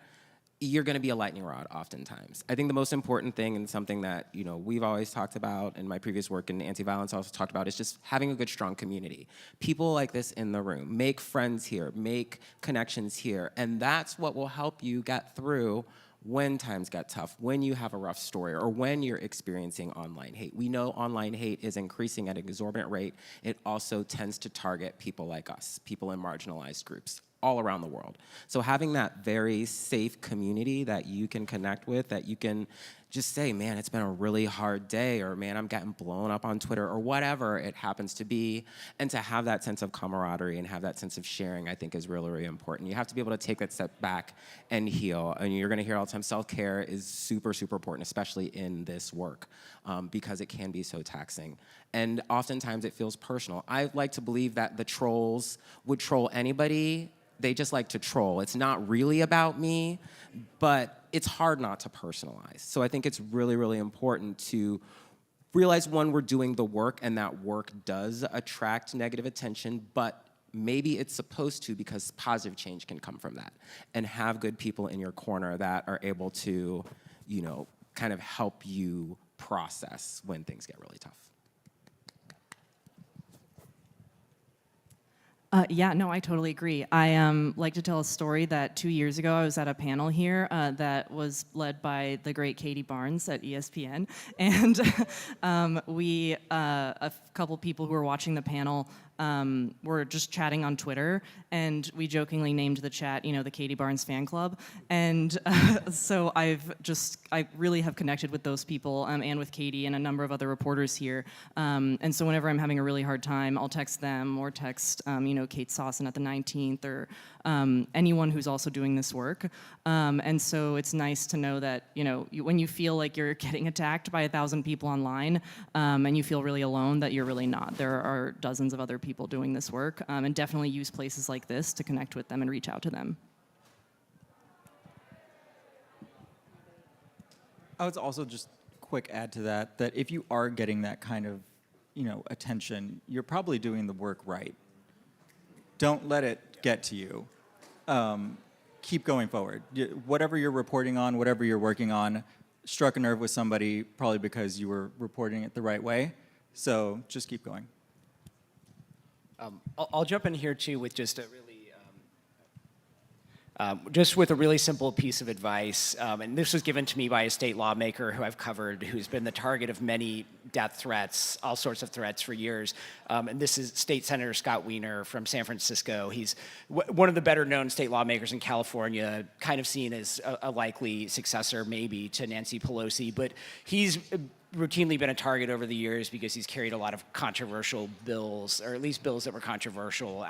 you're going to be a lightning rod oftentimes. I think the most important thing, and something that we've always talked about in my previous work in anti-violence also talked about, is just having a good, strong community. People like this in the room. Make friends here. Make connections here. And that's what will help you get through when times get tough, when you have a rough story, or when you're experiencing online hate. We know online hate is increasing at an exorbitant rate. It also tends to target people like us, people in marginalized groups all around the world. So having that very safe community that you can connect with, that you can just say, man, it's been a really hard day, or man, I'm getting blown up on Twitter, or whatever it happens to be, and to have that sense of camaraderie and have that sense of sharing, I think is really, really important. You have to be able to take that step back and heal. And you're gonna hear all the time, self-care is super, super important, especially in this work, because it can be so taxing. And oftentimes it feels personal. I like to believe that the trolls would troll anybody. They just like to troll. It's not really about me, but it's hard not to personalize. So I think it's really, really important to realize, one, we're doing the work, and that work does attract negative attention, but maybe it's supposed to, because positive change can come from that. And have good people in your corner that are able to, kind of help you process when things get really tough. Yeah, no, I totally agree. I like to tell a story that 2 years ago I was at a panel here that was led by the great Katie Barnes at ESPN, and a couple people who were watching the panel were just chatting on Twitter, and we jokingly named the chat, the Katie Barnes fan club, and so I really have connected with those people and with Katie and a number of other reporters here, and so whenever I'm having a really hard time, I'll text them or text Kate Sawson at the 19th, or anyone who's also doing this work. And so it's nice to know that, when you feel like you're getting attacked by 1,000 people online, and you feel really alone, that you're really not. There are dozens of other people doing this work, and definitely use places like this to connect with them and reach out to them. I would also just quick add to that if you are getting that kind of, attention, you're probably doing the work right. Don't let it get to you. Keep going forward. Whatever you're reporting on, whatever you're working on, struck a nerve with somebody probably because you were reporting it the right way. So just keep going. I'll jump in here too with just a really simple piece of advice, and this was given to me by a state lawmaker who I've covered, who's been the target of many death threats, all sorts of threats for years. And this is State Senator Scott Wiener from San Francisco. He's one of the better known state lawmakers in California, kind of seen as a likely successor maybe to Nancy Pelosi, but he's routinely been a target over the years because he's carried a lot of controversial bills, or at least bills that were controversial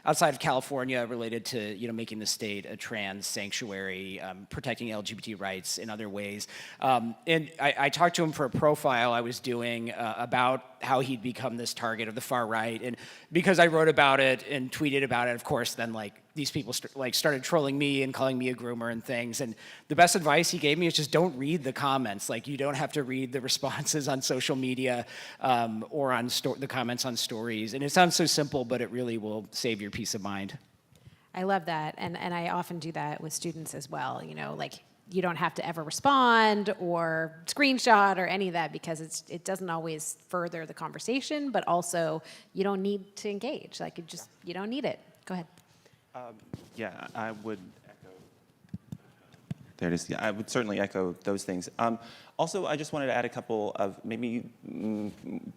outside of California, related to making the state a trans sanctuary, protecting LGBT rights in other ways. And I talked to him for a profile I was doing about how he'd become this target of the far right, and because I wrote about it and tweeted about it, of course, then these people started trolling me and calling me a groomer and things. And the best advice he gave me is just don't read the comments. Like, you don't have to read the responses on social media or on the comments on stories. And it sounds so simple, but it really will save your peace of mind. I love that, and I often do that with students as well. You know, like, you don't have to ever respond or screenshot or any of that, because it doesn't always further the conversation, but also you don't need to engage. Like, you don't need it. Go ahead. Yeah, I would echo. There it is. Yeah, I would certainly echo those things. Also, I just wanted to add a couple of maybe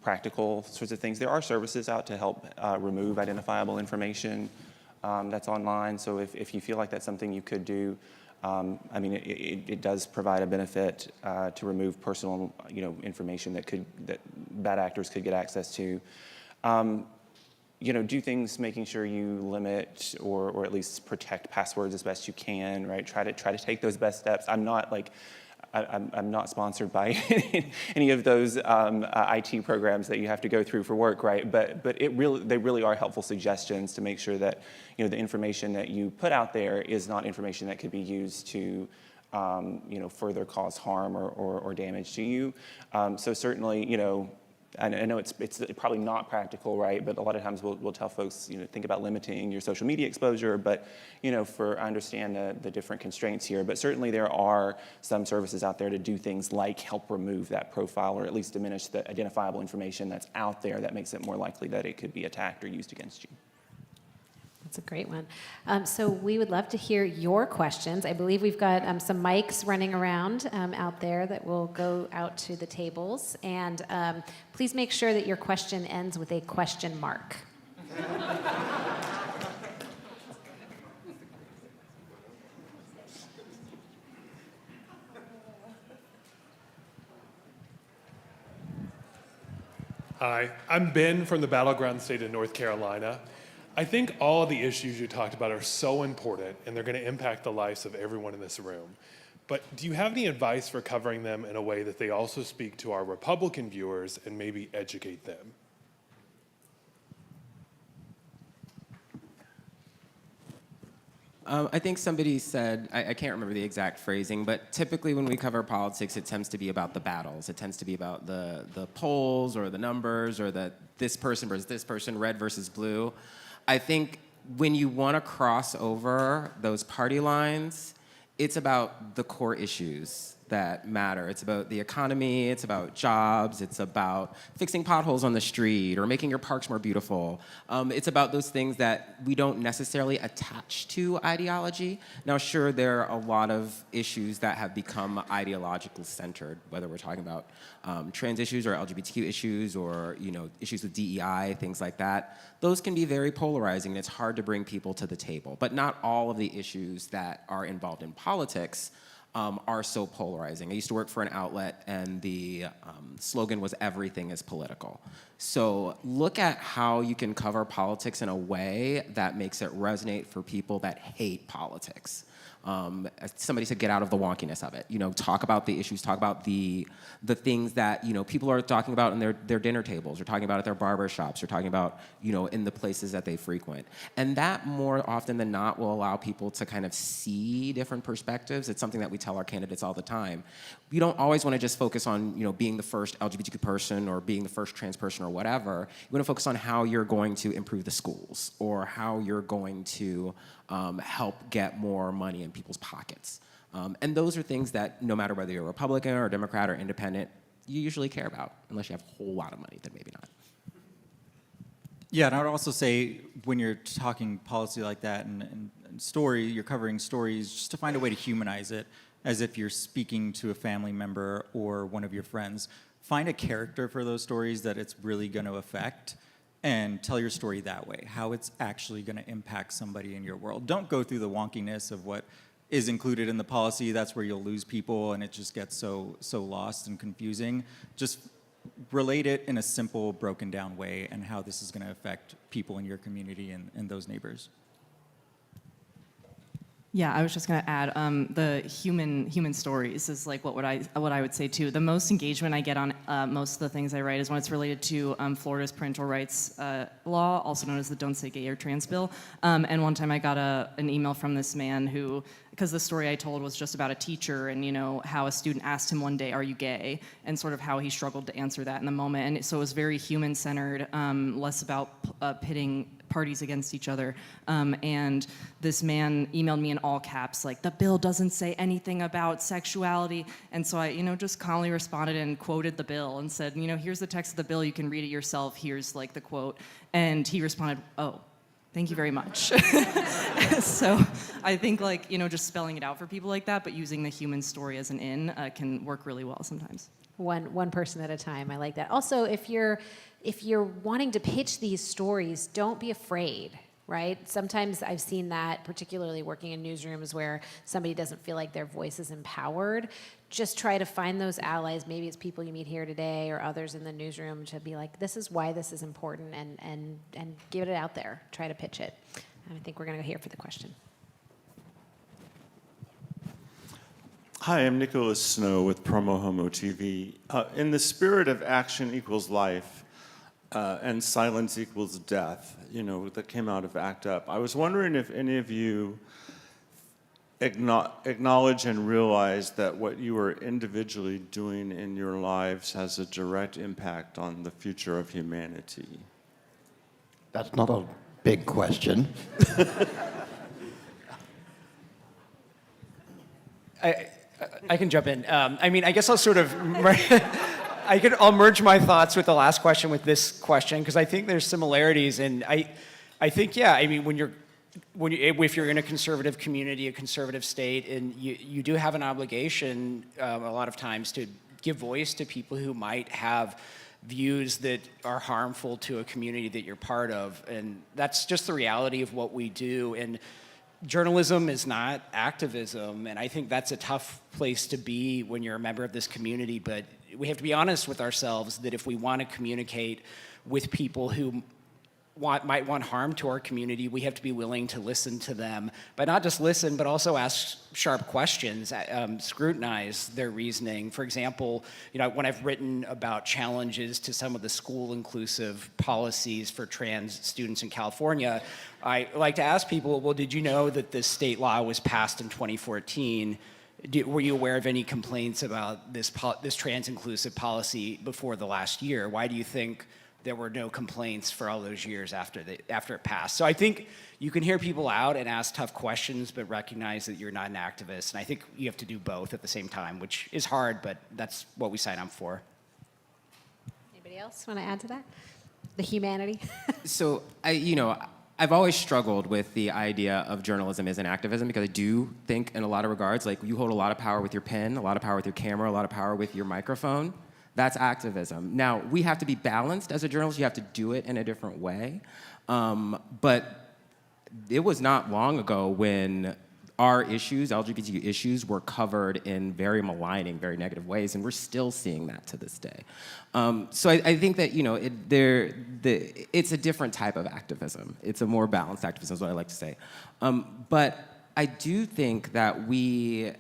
practical sorts of things. There are services out to help remove identifiable information that's online. So if you feel like that's something you could do, I mean, it does provide a benefit to remove personal, information that bad actors could get access to. Do things making sure you limit or at least protect passwords as best you can, right? Try to take those best steps. I'm not sponsored by any of those IT programs that you have to go through for work, right? But they really are helpful suggestions to make sure that the information that you put out there is not information that could be used to further cause harm or damage to you. So certainly, I know it's probably not practical, right? But a lot of times we'll tell folks, think about limiting your social media exposure. But I understand the different constraints here. But certainly there are some services out there to do things like help remove that profile, or at least diminish the identifiable information that's out there that makes it more likely that it could be attacked or used against you. That's a great one. So we would love to hear your questions. I believe we've got some mics running around out there that will go out to the tables. And please make sure that your question ends with a question mark. Hi, I'm Ben from the battleground state of North Carolina. I think all of the issues you talked about are so important, and they're going to impact the lives of everyone in this room. But do you have any advice for covering them in a way that they also speak to our Republican viewers and maybe educate them? I think somebody said, I can't remember the exact phrasing, but typically when we cover politics, it tends to be about the battles. It tends to be about the polls or the numbers or this person versus this person, red versus blue. I think when you want to cross over those party lines, it's about the core issues that matter. It's about the economy, it's about jobs, it's about fixing potholes on the street or making your parks more beautiful. It's about those things that we don't necessarily attach to ideology. Now, sure, there are a lot of issues that have become ideologically centered, whether we're talking about trans issues or LGBTQ issues or issues with DEI, things like that. Those can be very polarizing, and it's hard to bring people to the table. But not all of the issues that are involved in politics are so polarizing. I used to work for an outlet, and the slogan was "Everything is political." So look at how you can cover politics in a way that makes it resonate for people that hate politics. Somebody said, get out of the wonkiness of it. Talk about the issues, talk about the things that, people are talking about in their dinner tables, or talking about at their barber shops, or talking about, in the places that they frequent. And that more often than not will allow people to kind of see different perspectives. It's something that we tell our candidates all the time. You don't always want to just focus on, being the first LGBTQ person or being the first trans person or whatever. You want to focus on how you're going to improve the schools, or how you're going to help get more money in people's pockets. And those are things that no matter whether you're a Republican or a Democrat or independent, you usually care about, unless you have a whole lot of money, then maybe not. Yeah, and I would also say when you're talking policy like that and story, you're covering stories, just to find a way to humanize it as if you're speaking to a family member or one of your friends. Find a character for those stories that it's really going to affect, and tell your story that way, how it's actually going to impact somebody in your world. Don't go through the wonkiness of what is included in the policy. That's where you'll lose people, and it just gets so lost and confusing. Just relate it in a simple, broken down way, and how this is going to affect people in your community and those neighbors. Yeah, I was just gonna add the human stories is like what I would say too. The most engagement I get on most of the things I write is when it's related to Florida's parental rights law, also known as the Don't Say Gay or Trans bill. And one time I got an email from this man who, because the story I told was just about a teacher and how a student asked him one day, "Are you gay?" and sort of how he struggled to answer that in the moment. And so it was very human centered, less about pitting parties against each other. And this man emailed me in all caps, like, "The bill doesn't say anything about sexuality." And so I, just calmly responded and quoted the bill and said, "Here's the text of the bill. You can read it yourself. Here's like the quote." And he responded, "Oh, thank you very much." So I think just spelling it out for people like that, but using the human story as an in can work really well sometimes. One person at a time. I like that. Also, if you're wanting to pitch these stories, don't be afraid, right? Sometimes I've seen that, particularly working in newsrooms where somebody doesn't feel like their voice is empowered. Just try to find those allies. Maybe it's people you meet here today or others in the newsroom to be like, this is why this is important, and get it out there. Try to pitch it. I think we're going to go here for the question. Hi, I'm Nicholas Snow with Promo Homo TV. In the spirit of action equals life and silence equals death, that came out of ACT UP, I was wondering if any of you acknowledge and realize that what you are individually doing in your lives has a direct impact on the future of humanity. That's not a big question. I can jump in. I guess I'll sort of, I'll merge my thoughts with the last question with this question, because I think there's similarities, and I think, yeah, if you're in a conservative community, a conservative state, and you do have an obligation a lot of times to give voice to people who might have views that are harmful to a community that you're part of, and that's just the reality of what we do. And journalism is not activism, and I think that's a tough place to be when you're a member of this community, but we have to be honest with ourselves that if we want to communicate with people who might want harm to our community, we have to be willing to listen to them, but not just listen, but also ask sharp questions, scrutinize their reasoning. For example, when I've written about challenges to some of the school-inclusive policies for trans students in California, I like to ask people, well, did you know that this state law was passed in 2014? Were you aware of any complaints about this trans-inclusive policy before the last year? Why do you think there were no complaints for all those years after it passed? So I think you can hear people out and ask tough questions, but recognize that you're not an activist. And I think you have to do both at the same time, which is hard, but that's what we sign up for. Anybody else want to add to that? The humanity? So I've always struggled with the idea of journalism as an activism, because I do think in a lot of regards, like, you hold a lot of power with your pen, a lot of power with your camera, a lot of power with your microphone. That's activism. Now, we have to be balanced as a journalist. You have to do it in a different way. But it was not long ago when our issues, LGBTQ issues, were covered in very maligning, very negative ways, and we're still seeing that to this day. So I think that it's a different type of activism. It's a more balanced activism, is what I like to say. But I do think that we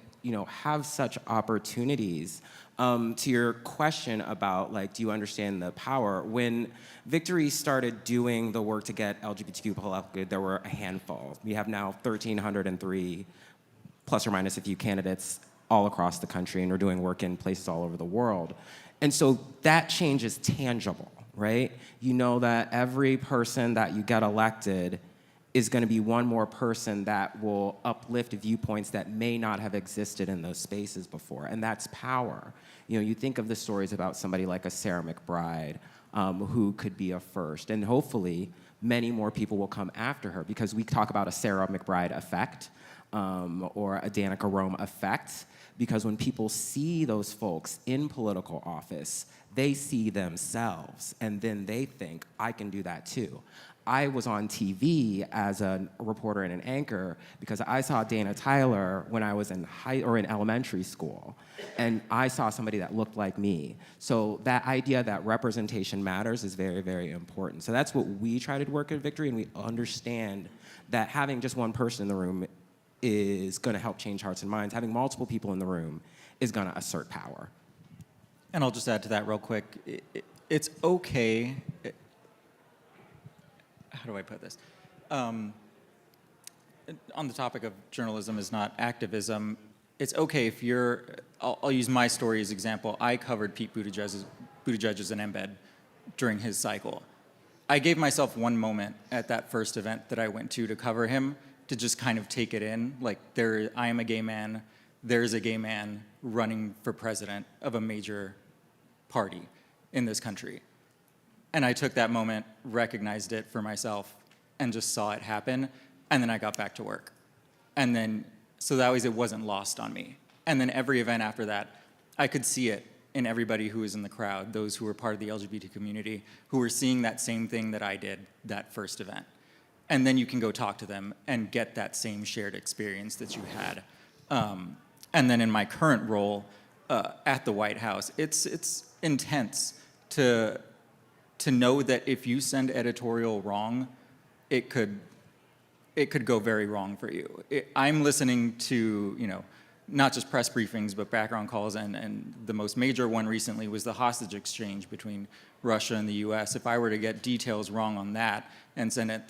have such opportunities. To your question about, do you understand the power? When Victory started doing the work to get LGBTQ elected, there were a handful. We have now 1,303, plus or minus a few candidates all across the country, and we're doing work in places all over the world. And so that change is tangible, right? You know that every person that you get elected is going to be one more person that will uplift viewpoints that may not have existed in those spaces before, and that's power. You think of the stories about somebody like a Sarah McBride, who could be a first, and hopefully many more people will come after her, because we talk about a Sarah McBride effect, or a Danica Rome effect, because when people see those folks in political office, they see themselves, and then they think, I can do that too. I was on TV as a reporter and an anchor because I saw Dana Tyler when I was in elementary school, and I saw somebody that looked like me. So that idea that representation matters is very, very important. So that's what we try to work at Victory, and we understand that having just one person in the room is going to help change hearts and minds. Having multiple people in the room is going to assert power. And I'll just add to that real quick. It's okay. How do I put this? On the topic of journalism is not activism. It's okay if you're. I'll use my story as example. I covered Pete Buttigieg's an embed during his cycle. I gave myself one moment at that first event that I went to cover him to just kind of take it in. Like, I am a gay man. There's a gay man running for president of a major party in this country. And I took that moment, recognized it for myself, and just saw it happen. And then I got back to work. And then, so that way it wasn't lost on me. And then every event after that, I could see it in everybody who was in the crowd, those who were part of the LGBT community, who were seeing that same thing that I did that first event. And then you can go talk to them and get that same shared experience that you had. And then in my current role at the White House, it's intense to know that if you send editorial wrong, it could go very wrong for you. I'm listening to, not just press briefings, but background calls, and the most major one recently was the hostage exchange between Russia and the US. If I were to get details wrong on that and send it,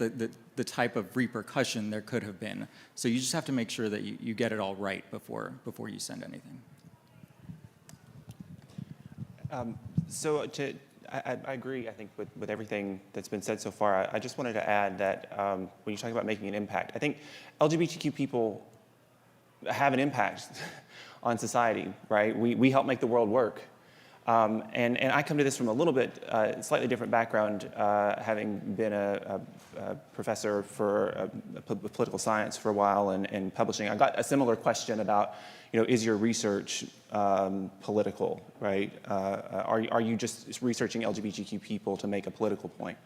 the type of repercussion there could have been. So you just have to make sure that you get it all right before you send anything. I agree, I think, with everything that's been said so far. I just wanted to add that when you're talking about making an impact, I think LGBTQ people have an impact on society, right? We help make the world work. And I come to this from a little bit slightly different background, having been a professor for political science for a while and publishing. I got a similar question about, is your research political, right? Are you just researching LGBTQ people to make a political point,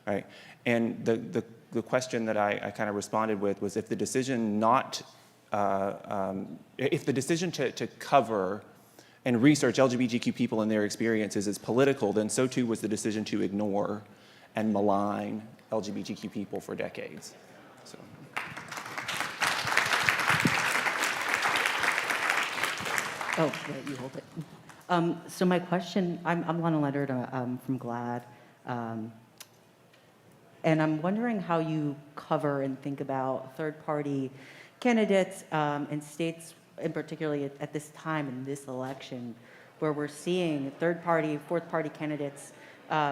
right? And the question that I kind of responded with was, if the decision to cover and research LGBTQ people and their experiences is political, then so too was the decision to ignore and malign LGBTQ people for decades. So. Oh, yeah, you hold it. So my question, I'm Lana Leonard from GLAAD. And I'm wondering how you cover and think about third-party candidates in states, and particularly at this time in this election, where we're seeing third-party, fourth-party candidates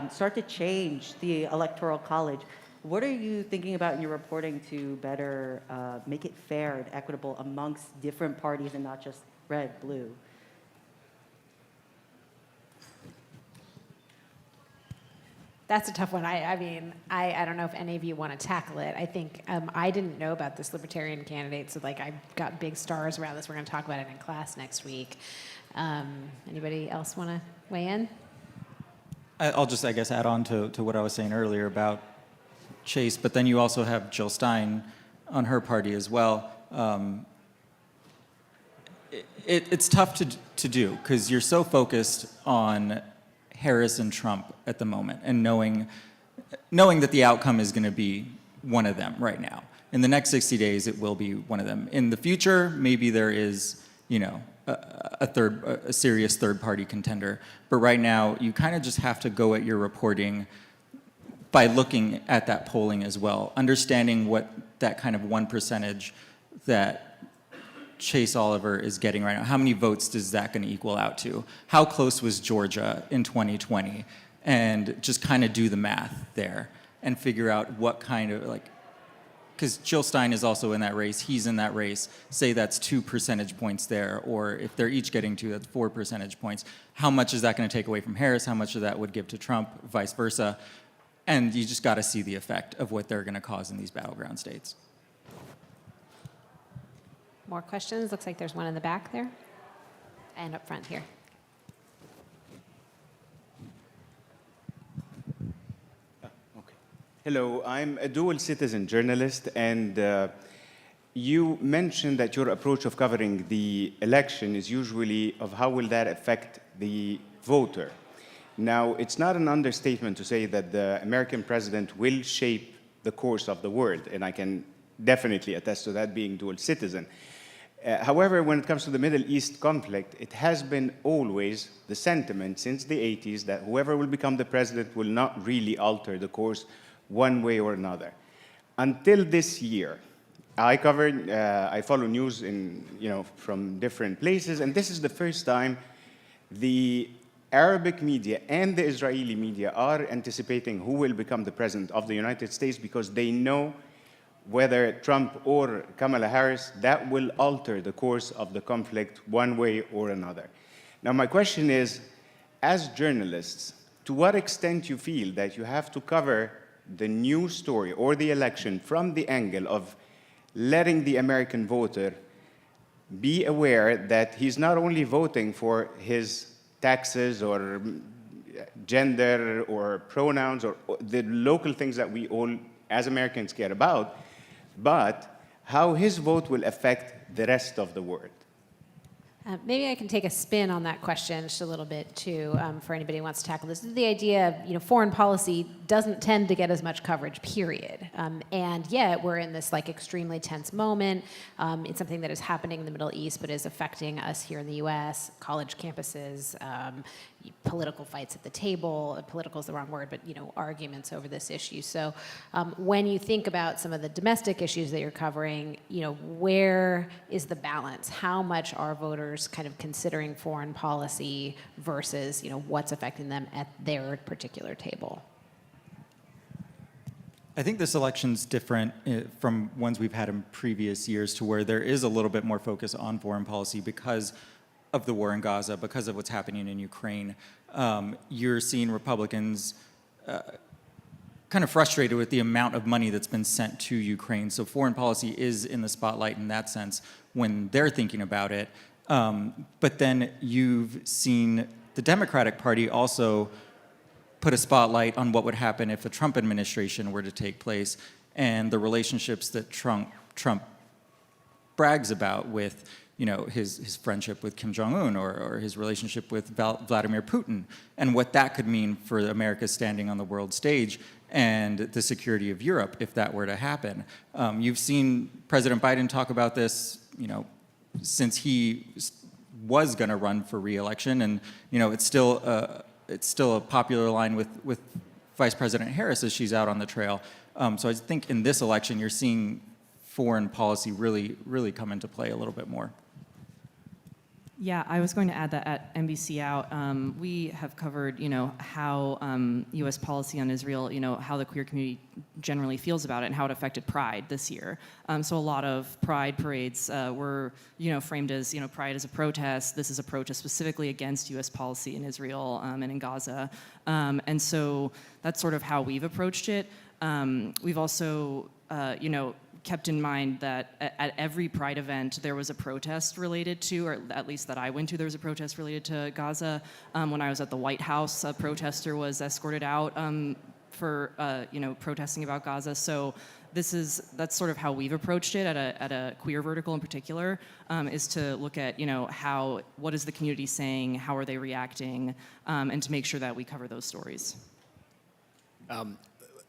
start to change the electoral college. What are you thinking about in your reporting to better make it fair and equitable amongst different parties and not just red, blue? That's a tough one. I mean, I don't know if any of you want to tackle it. I think I didn't know about this libertarian candidate, so I got big stars around this. We're going to talk about it in class next week. Anybody else want to weigh in? I'll just, I guess, add on to what I was saying earlier about Chase, but then you also have Jill Stein on her party as well. It's tough to do because you're so focused on Harris and Trump at the moment, and knowing that the outcome is going to be one of them right now. In the next 60 days, it will be one of them. In the future, maybe there is, a serious third-party contender. But right now, you kind of just have to go at your reporting by looking at that polling as well, understanding what that kind of 1% that Chase Oliver is getting right now. How many votes is that going to equal out to? How close was Georgia in 2020? And just kind of do the math there and figure out what kind of, because Jill Stein is also in that race, he's in that race, say that's 2 percentage points there, or if they're each getting 2, that's 4 percentage points. How much is that going to take away from Harris? How much of that would give to Trump, vice versa? And you just got to see the effect of what they're going to cause in these battleground states. More questions? Looks like there's one in the back there. And up front here. Okay. Hello, I'm a dual citizen journalist, and you mentioned that your approach of covering the election is usually of how will that affect the voter. Now, it's not an understatement to say that the American president will shape the course of the world, and I can definitely attest to that, being dual citizen. However, when it comes to the Middle East conflict, it has been always the sentiment since the 80s that whoever will become the president will not really alter the course one way or another. Until this year, I follow news from different places, and this is the first time the Arabic media and the Israeli media are anticipating who will become the president of the United States, because they know whether Trump or Kamala Harris, that will alter the course of the conflict one way or another. Now, my question is, as journalists, to what extent you feel that you have to cover the news story or the election from the angle of letting the American voter be aware that he's not only voting for his taxes or gender or pronouns or the local things that we all as Americans care about, but how his vote will affect the rest of the world. Maybe I can take a spin on that question just a little bit too, for anybody who wants to tackle this. This is the idea of, foreign policy doesn't tend to get as much coverage, period. And yet we're in this extremely tense moment. It's something that is happening in the Middle East, but is affecting us here in the U.S., college campuses, political fights at the table. Political is the wrong word, but arguments over this issue. So when you think about some of the domestic issues that you're covering, where is the balance? How much are voters kind of considering foreign policy versus what's affecting them at their particular table? I think this election's different from ones we've had in previous years, to where there is a little bit more focus on foreign policy because of the war in Gaza, because of what's happening in Ukraine. You're seeing Republicans kind of frustrated with the amount of money that's been sent to Ukraine. So foreign policy is in the spotlight in that sense when they're thinking about it. But then you've seen the Democratic Party also put a spotlight on what would happen if a Trump administration were to take place, and the relationships that Trump brags about with his friendship with Kim Jong-un or his relationship with Vladimir Putin, and what that could mean for America's standing on the world stage and the security of Europe if that were to happen. You've seen President Biden talk about this, since he was going to run for re-election, and it's still a popular line with Vice President Harris as she's out on the trail. So I think in this election, you're seeing foreign policy really come into play a little bit more. Yeah, I was going to add that at NBC Out, we have covered, how U.S. policy on Israel, how the queer community generally feels about it and how it affected Pride this year. So a lot of Pride parades were, framed as, Pride as a protest. This is a protest specifically against U.S. policy in Israel and in Gaza. And so that's sort of how we've approached it. We've also, kept in mind that at every Pride event there was a protest related to, or at least that I went to, there was a protest related to Gaza. When I was at the White House, a protester was escorted out for protesting about Gaza. So that's sort of how we've approached it at a queer vertical in particular, is to look at what is the community saying, how are they reacting, and to make sure that we cover those stories.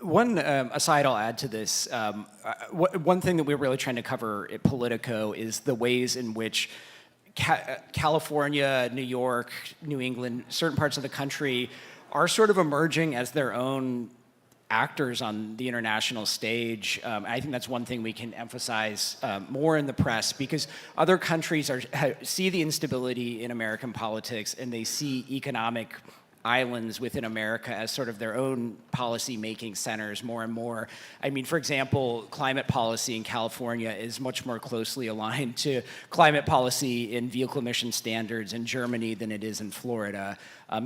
One aside I'll add to this, one thing that we're really trying to cover at Politico is the ways in which California, New York, New England, certain parts of the country are sort of emerging as their own actors on the international stage. I think that's one thing we can emphasize more in the press, because other countries see the instability in American politics, and they see economic islands within America as sort of their own policy-making centers more and more. I mean, for example, climate policy in California is much more closely aligned to climate policy in vehicle emission standards in Germany than it is in Florida.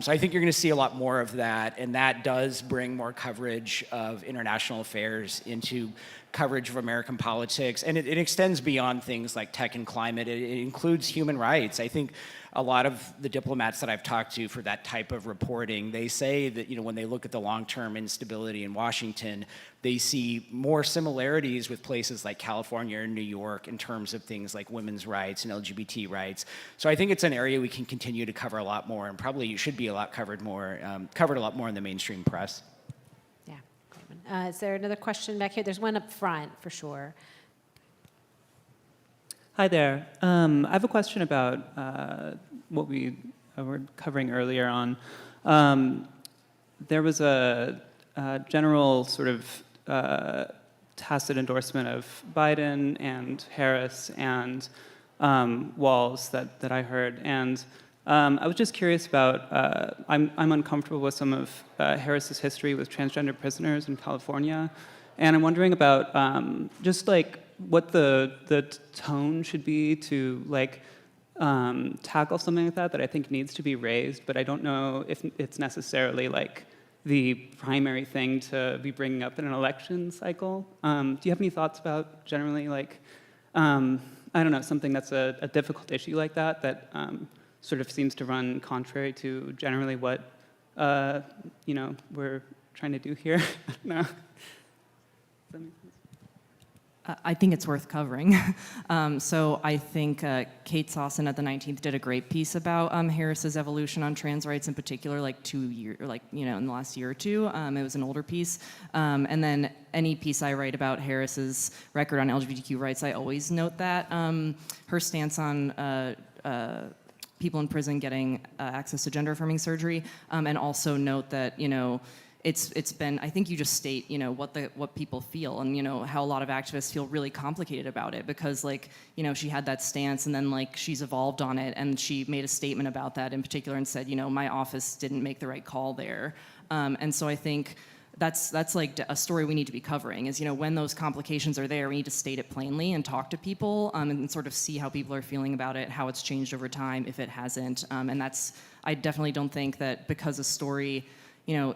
So I think you're going to see a lot more of that, and that does bring more coverage of international affairs into coverage of American politics, and it extends beyond things like tech and climate. It includes human rights. I think a lot of the diplomats that I've talked to for that type of reporting, they say that when they look at the long-term instability in Washington, they see more similarities with places like California and New York in terms of things like women's rights and LGBT rights. So I think it's an area we can continue to cover a lot more, and probably should be covered a lot more in the mainstream press. Yeah, great one. Is there another question back here? There's one up front for sure. Hi there. I have a question about what we were covering earlier on. There was a general sort of tacit endorsement of Biden and Harris and Walz that I heard. And I was just curious about, I'm uncomfortable with some of Harris's history with transgender prisoners in California. And I'm wondering about just like what the tone should be to like tackle something like that I think needs to be raised, but I don't know if it's necessarily like the primary thing to be bringing up in an election cycle. Do you have any thoughts about generally like, I don't know, something that's a difficult issue like that sort of seems to run contrary to generally what we're trying to do here? I don't know. Does that make sense? I think it's worth covering. So I think Kate Sawson at the 19th did a great piece about Harris's evolution on trans rights in particular, like in the last year or two. It was an older piece. And then any piece I write about Harris's record on LGBTQ rights, I always note that. Her stance on people in prison getting access to gender affirming surgery, and also note that, it's been, I think you just state, what people feel and, how a lot of activists feel really complicated about it because she had that stance and then she's evolved on it and she made a statement about that in particular and said, my office didn't make the right call there. And so I think that's like a story we need to be covering is, when those complications are there, we need to state it plainly and talk to people and sort of see how people are feeling about it, how it's changed over time, if it hasn't. And I definitely don't think that because a story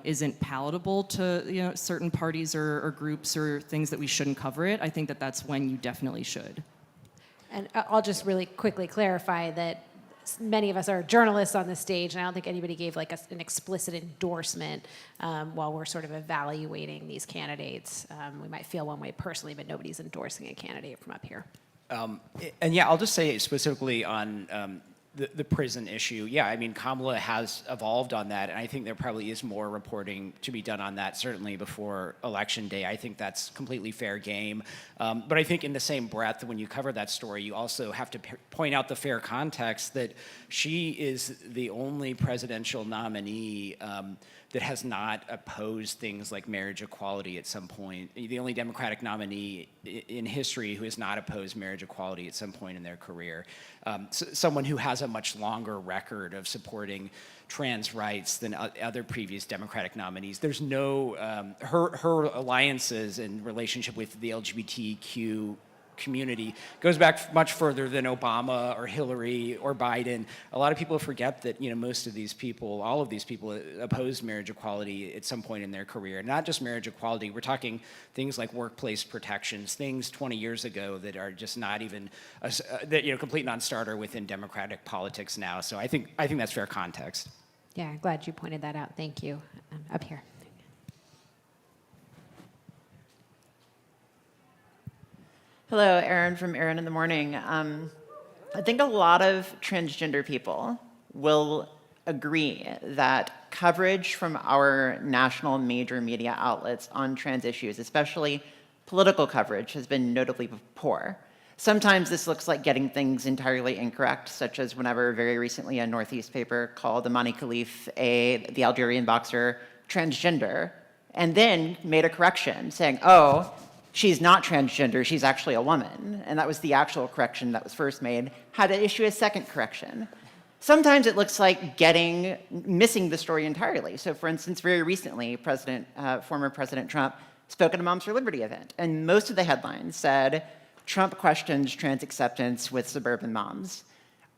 isn't palatable to certain parties or groups or things that we shouldn't cover it. I think that's when you definitely should. And I'll just really quickly clarify that many of us are journalists on this stage, and I don't think anybody gave an explicit endorsement while we're sort of evaluating these candidates. We might feel one way personally, but nobody's endorsing a candidate from up here. And yeah, I'll just say specifically on the prison issue. Yeah, I mean, Kamala has evolved on that, and I think there probably is more reporting to be done on that, certainly before Election Day. I think that's completely fair game. But I think in the same breath, when you cover that story, you also have to point out the fair context that she is the only presidential nominee that has not opposed things like marriage equality at some point. The only Democratic nominee in history who has not opposed marriage equality at some point in their career. Someone who has a much longer record of supporting trans rights than other previous Democratic nominees. There's no, her alliances and relationship with the LGBTQ community goes back much further than Obama or Hillary or Biden. A lot of people forget that most of these people, all of these people, opposed marriage equality at some point in their career. Not just marriage equality. We're talking things like workplace protections, things 20 years ago that are just not even complete non-starter within Democratic politics now. So I think that's fair context. Yeah, glad you pointed that out. Thank you. Up here. Hello, Erin from Erin in the Morning. I think a lot of transgender people will agree that coverage from our national major media outlets on trans issues, especially political coverage, has been notably poor. Sometimes this looks like getting things entirely incorrect, such as whenever very recently a Northeast paper called Amani Khalif, the Algerian boxer, transgender, and then made a correction saying, oh, she's not transgender, she's actually a woman. And that was the actual correction that was first made, had to issue a second correction. Sometimes it looks like missing the story entirely. So for instance, very recently, former President Trump spoke at a Moms for Liberty event, and most of the headlines said, Trump questions trans acceptance with suburban moms.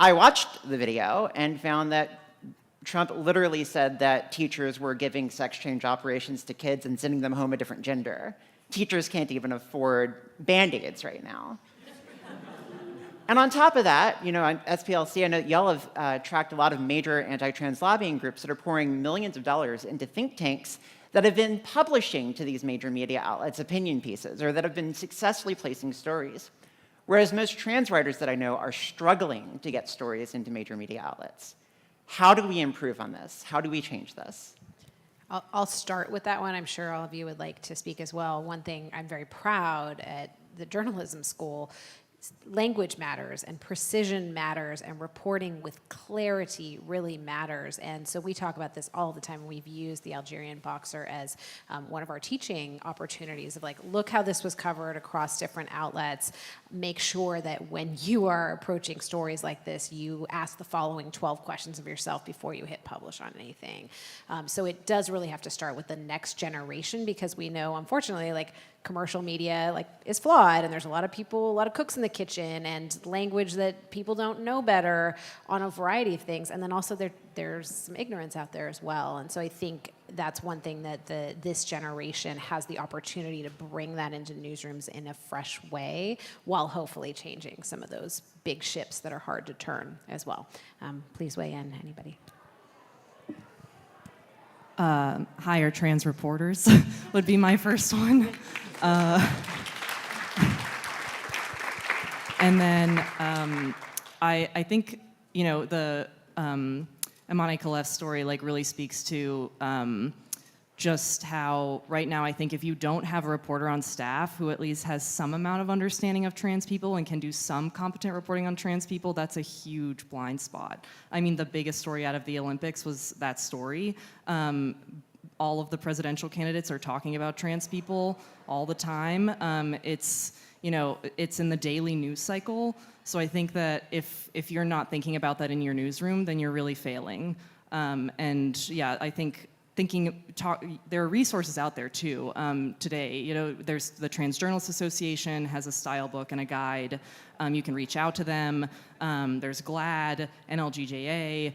I watched the video and found that Trump literally said that teachers were giving sex change operations to kids and sending them home a different gender. Teachers can't even afford Band-Aids right now. And on top of that, on SPLC, I know y'all have tracked a lot of major anti-trans lobbying groups that are pouring millions of dollars into think tanks that have been publishing to these major media outlets opinion pieces or that have been successfully placing stories. Whereas most trans writers that I know are struggling to get stories into major media outlets. How do we improve on this? How do we change this? I'll start with that one. I'm sure all of you would like to speak as well. One thing I'm very proud at the journalism school, language matters and precision matters and reporting with clarity really matters. And so we talk about this all the time. We've used the Algerian boxer as one of our teaching opportunities of like, look how this was covered across different outlets. Make sure that when you are approaching stories like this, you ask the following 12 questions of yourself before you hit publish on anything. So it does really have to start with the next generation, because we know, unfortunately, like commercial media like is flawed, and there's a lot of people, a lot of cooks in the kitchen, and language that people don't know better on a variety of things. And then also there's some ignorance out there as well. And so I think that's one thing that this generation has the opportunity to bring that into newsrooms in a fresh way, while hopefully changing some of those big ships that are hard to turn as well. Please weigh in, anybody. Hire trans reporters would be my first one. And then I think, you know, the Imani Khalef's story like really speaks to just how right now I think if you don't have a reporter on staff who at least has some amount of understanding of trans people and can do some competent reporting on trans people, that's a huge blind spot. I mean, the biggest story out of the Olympics was that story. All of the presidential candidates are talking about trans people all the time. It's, you know, it's in the daily news cycle. So I think that if you're not thinking about that in your newsroom, then you're really failing. And yeah, I think there are resources out there too. Today, you know, there's the Trans Journalists Association has a style book and a guide. You can reach out to them. There's GLAAD, NLGJA.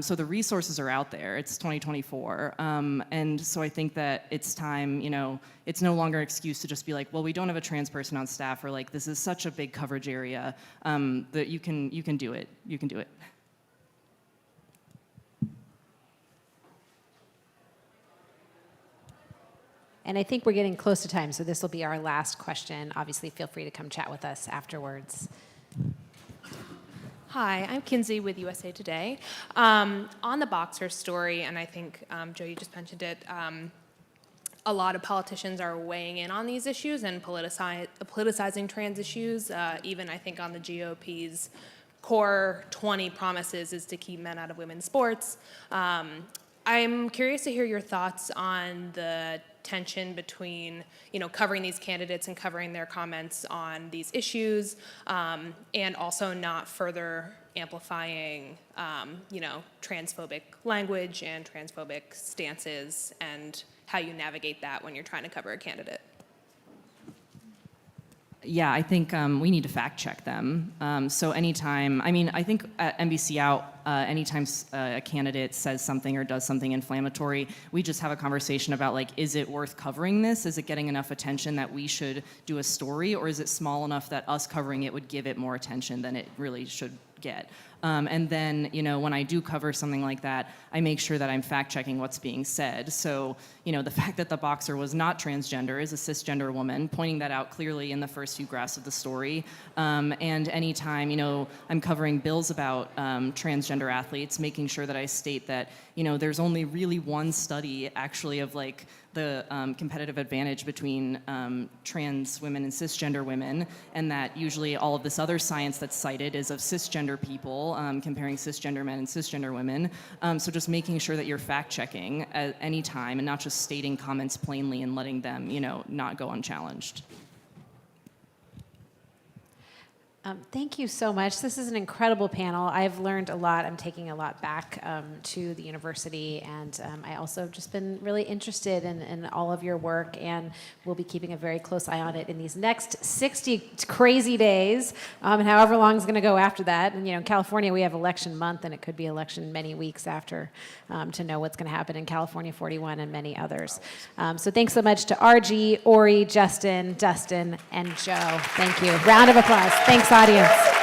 So the resources are out there. It's 2024. And so I think that it's time, you know, it's no longer an excuse to just be like, well, we don't have a trans person on staff, or like, this is such a big coverage area that you can do it. You can do it. And I think we're getting close to time, so this will be our last question. Obviously, feel free to come chat with us afterwards. Hi, I'm Kinsey with USA Today. On the boxer story, and I think, Joe, you just mentioned it, a lot of politicians are weighing in on these issues and politicizing trans issues. Even, I think, on the GOP's core 20 promises is to keep men out of women's sports. I'm curious to hear your thoughts on the tension between, you know, covering these candidates and covering their comments on these issues, and also not further amplifying, you know, transphobic language and transphobic stances, and how you navigate that when you're trying to cover a candidate. Yeah, I think we need to fact check them. So anytime, I mean, I think at NBC Out, anytime a candidate says something or does something inflammatory, we just have a conversation about like, is it worth covering this? Is it getting enough attention that we should do a story, or is it small enough that us covering it would give it more attention than it really should get? And then, you know, when I do cover something like that, I make sure that I'm fact-checking what's being said. So, you know, the fact that the boxer was not transgender is a cisgender woman, pointing that out clearly in the first few graphs of the story. And anytime, you know, I'm covering bills about transgender athletes, making sure that I state that, you know, there's only really one study actually of like the competitive advantage between trans women and cisgender women, and that usually all of this other science that's cited is of cisgender people, comparing cisgender men and cisgender women. So just making sure that you're fact-checking at any time and not just stating comments plainly and letting them, you know, not go unchallenged. Thank you so much. This is an incredible panel. I've learned a lot. I'm taking a lot back to the university, and I also have just been really interested in all of your work, and we'll be keeping a very close eye on it in these next 60 crazy days, and however long is going to go after that. And, you know, in California, we have election month, and it could be election many weeks after to know what's going to happen in California 41 and many others. So thanks so much to RG, Ori, Justin, Dustin, and Joe. Thank you. Round of applause. Thanks, audience.